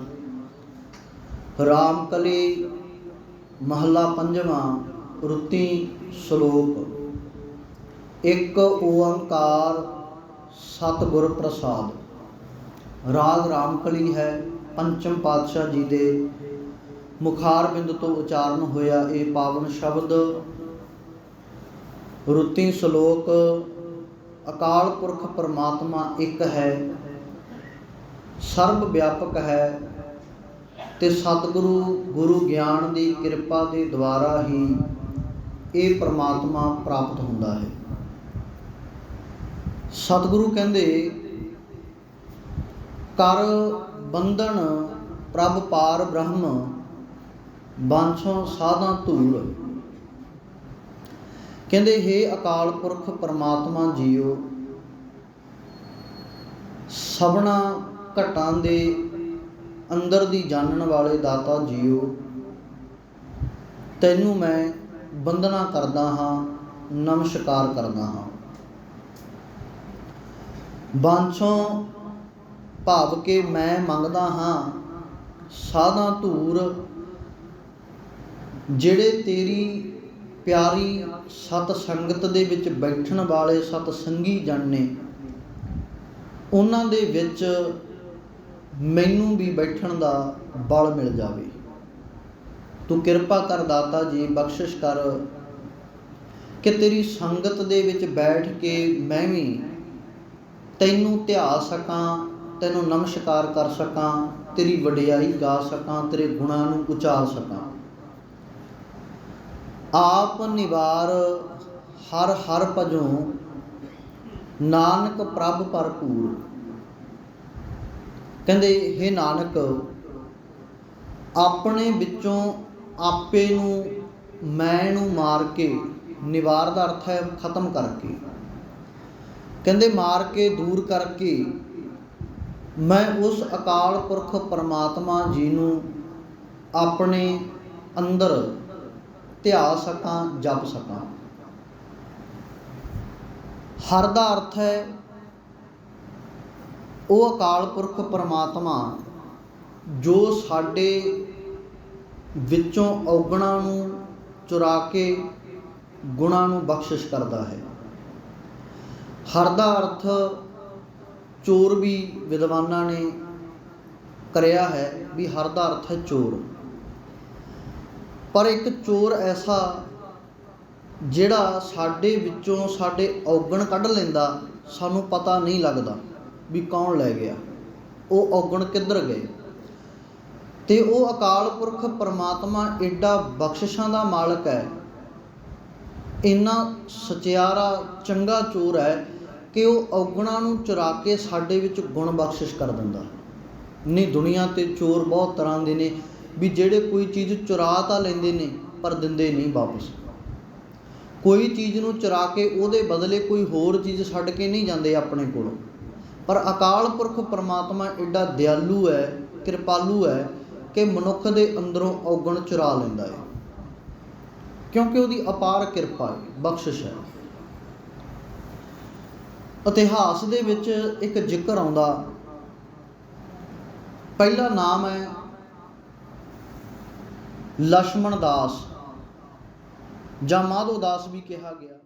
ਰਾਮਕਲੀ ਮਹੱਲਾ ਪੰਜਵਾਂ, ਰੁੱਤੀ ਸ਼ਲੋਕ। ਇੱਕ ਓੰਕਾਰ ਸਤਿਗੁਰ ਪ੍ਰਸਾਦ। ਰਾਗ ਰਾਮਕਲੀ ਹੈ। ਪੰਚਮ ਪਾਤਸ਼ਾਹ ਜੀ ਦੇ ਮੁਖਾਰ ਬਿੰਦ ਤੋਂ ਉਚਾਰਨ ਹੋਇਆ ਇਹ ਪਾਵਨ ਸ਼ਬਦ। ਰੁੱਤੀ ਸ਼ਲੋਕ। ਅਕਾਲ ਪੁਰਖ ਪਰਮਾਤਮਾ ਇੱਕ ਹੈ, ਸਰਬ ਵਿਆਪਕ ਹੈ ਤੇ ਸਤਿਗੁਰੂ ਗੁਰੂ ਗਿਆਨ ਦੀ ਕਿਰਪਾ ਦੇ ਦੁਆਰਾ ਹੀ ਇਹ ਪਰਮਾਤਮਾ ਪ੍ਰਾਪਤ ਹੁੰਦਾ ਹੈ। ਸਤਿਗੁਰੂ ਕਹਿੰਦੇ, ਕਰ ਬੰਧਨ ਪ੍ਰਭ ਪਾਰ ਬ੍ਰਹਮ, ਬਾਂਛੋਂ ਸਾਧਾਂ ਧੂੜ। ਕਹਿੰਦੇ ਹੇ ਅਕਾਲ ਪੁਰਖ ਪਰਮਾਤਮਾ ਜੀਓ, ਸਭਨਾ ਘਟਾਂ ਦੇ ਅੰਦਰ ਦੀ ਜਾਣਨ ਵਾਲੇ ਦਾਤਾ ਜੀਓ, ਤੈਨੂੰ ਮੈਂ ਬੰਦਨਾ ਕਰਦਾ ਹਾਂ, ਨਮਸਕਾਰ ਕਰਦਾ ਹਾਂ। ਬਾਂਛੋਂ ਭਾਵ ਕਿ ਮੈਂ ਮੰਗਦਾ ਹਾਂ, ਸਾਧਾਂ ਧੂਰ ਜਿਹੜੇ ਤੇਰੀ ਪਿਆਰੀ ਸਤ ਸੰਗਤ ਦੇ ਵਿੱਚ ਬੈਠਣ ਵਾਲੇ ਸਤ ਸੰਗੀ ਜਨ ਨੇ, ਉਹਨਾਂ ਦੇ ਵਿੱਚ ਮੈਨੂੰ ਵੀ ਬੈਠਣ ਦਾ ਬਲ ਮਿਲ ਜਾਵੇ। ਤੂੰ ਕਿਰਪਾ ਕਰ ਦਾਤਾ ਜੀ, ਬਖਸ਼ਿਸ਼ ਕਰ ਕਿ ਤੇਰੀ ਸੰਗਤ ਦੇ ਵਿੱਚ ਬੈਠ ਕੇ ਮੈਂ ਵੀ ਤੈਨੂੰ ਧਿਆ ਸਕਾਂ, ਤੈਨੂੰ ਨਮਸਕਾਰ ਕਰ ਸਕਾਂ, ਤੇਰੀ ਵਡਿਆਈ ਗਾ ਸਕਾਂ, ਤੇਰੇ ਗੁਣਾਂ ਨੂੰ ਉਚਾਰ ਸਕਾਂ। ਆਪ ਨਿਵਾਰ ਹਰ ਹਰ ਭਜੋਂ, ਨਾਨਕ ਪ੍ਰਭ ਭਰਪੂਰ। ਕਹਿੰਦੇ ਹੇ ਨਾਨਕ, ਆਪਣੇ ਵਿੱਚੋਂ ਆਪੇ ਨੂੰ, ਮੈਂ ਨੂੰ ਮਾਰ ਕੇ ਨਿਵਾਰ ਦਾ ਅਰਥ ਹੈ ਖਤਮ ਕਰਕੇ। ਕਹਿੰਦੇ ਮਾਰ ਕੇ ਦੂਰ ਕਰਕੇ ਮੈਂ ਉਸ ਅਕਾਲ ਪੁਰਖ ਪਰਮਾਤਮਾ ਜੀ ਨੂੰ ਆਪਣੇ ਅੰਦਰ ਧਿਆ ਸਕਾਂ, ਜਪ ਸਕਾਂ। ਹਰ ਦਾ ਅਰਥ ਹੈ ਉਹ ਅਕਾਲ ਪੁਰਖ ਪਰਮਾਤਮਾ ਜੋ ਸਾਡੇ ਵਿੱਚੋਂ ਔਗਣਾਂ ਨੂੰ ਚੁਰਾ ਕੇ ਗੁਣਾਂ ਨੂੰ ਬਖਸ਼ਿਸ਼ ਕਰਦਾ ਹੈ। ਹਰ ਦਾ ਅਰਥ ਚੋਰ ਵੀ ਵਿਦਵਾਨਾਂ ਨੇ ਕਰਿਆ ਹੈ ਵੀ ਹਰ ਦਾ ਅਰਥ ਹੈ ਚੋਰ। ਪਰ ਇੱਕ ਚੋਰ ਐਸਾ ਜਿਹੜਾ ਸਾਡੇ ਵਿੱਚੋਂ ਸਾਡੇ ਔਗਣ ਕੱਢ ਲੈਂਦਾ, ਸਾਨੂੰ ਪਤਾ ਨਹੀਂ ਲੱਗਦਾ ਵੀ ਕੌਣ ਲੈ ਗਿਆ, ਉਹ ਔਗਣ ਕਿੱਧਰ ਗਏ। ਤੇ ਉਹ ਅਕਾਲ ਪੁਰਖ ਪਰਮਾਤਮਾ ਐਡਾ ਬਖਸ਼ਿਸ਼ਾਂ ਦਾ ਮਾਲਕ ਹੈ, ਇੰਨਾ ਸਚਿਆਰਾ ਚੰਗਾ ਚੋਰ ਹੈ ਕਿ ਉਹ ਔਗਣਾਂ ਨੂੰ ਚੁਰਾ ਕੇ ਸਾਡੇ ਵਿੱਚ ਗੁਣ ਬਖਸ਼ਿਸ਼ ਕਰ ਦਿੰਦਾ। ਨਹੀਂ, ਦੁਨੀਆ 'ਤੇ ਚੋਰ ਬਹੁਤ ਤਰ੍ਹਾਂ ਦੇ ਨੇ ਵੀ ਜਿਹੜੇ ਕੋਈ ਚੀਜ਼ ਚੁਰਾ ਤਾਂ ਲੈਂਦੇ ਨੇ ਪਰ ਦਿੰਦੇ ਨਹੀਂ ਵਾਪਸ। ਕੋਈ ਚੀਜ਼ ਨੂੰ ਚੁਰਾ ਕੇ ਉਹਦੇ ਬਦਲੇ ਕੋਈ ਹੋਰ ਚੀਜ਼ ਛੱਡ ਕੇ ਨਹੀਂ ਜਾਂਦੇ ਆਪਣੇ ਕੋਲੋਂ। ਪਰ ਅਕਾਲ ਪੁਰਖ ਪਰਮਾਤਮਾ ਐਡਾ ਦਿਆਲੂ ਹੈ, ਕਿਰਪਾਲੂ ਹੈ ਕਿ ਮਨੁੱਖ ਦੇ ਅੰਦਰੋਂ ਔਗਣ ਚੁਰਾ ਲੈਂਦਾ ਹੈ, ਕਿਉਂਕਿ ਉਹਦੀ ਅਪਾਰ ਕਿਰਪਾ ਹੈ, ਬਖਸ਼ਿਸ਼ ਹੈ। ਇਤਿਹਾਸ ਦੇ ਵਿੱਚ ਇੱਕ ਜ਼ਿਕਰ ਆਉਂਦਾ, ਪਹਿਲਾ ਨਾਮ ਹੈ ਲਛਮਣ ਦਾਸ ਜਾਂ ਮਾਧੋ ਦਾਸ ਵੀ ਕਿਹਾ ਗਿਆ।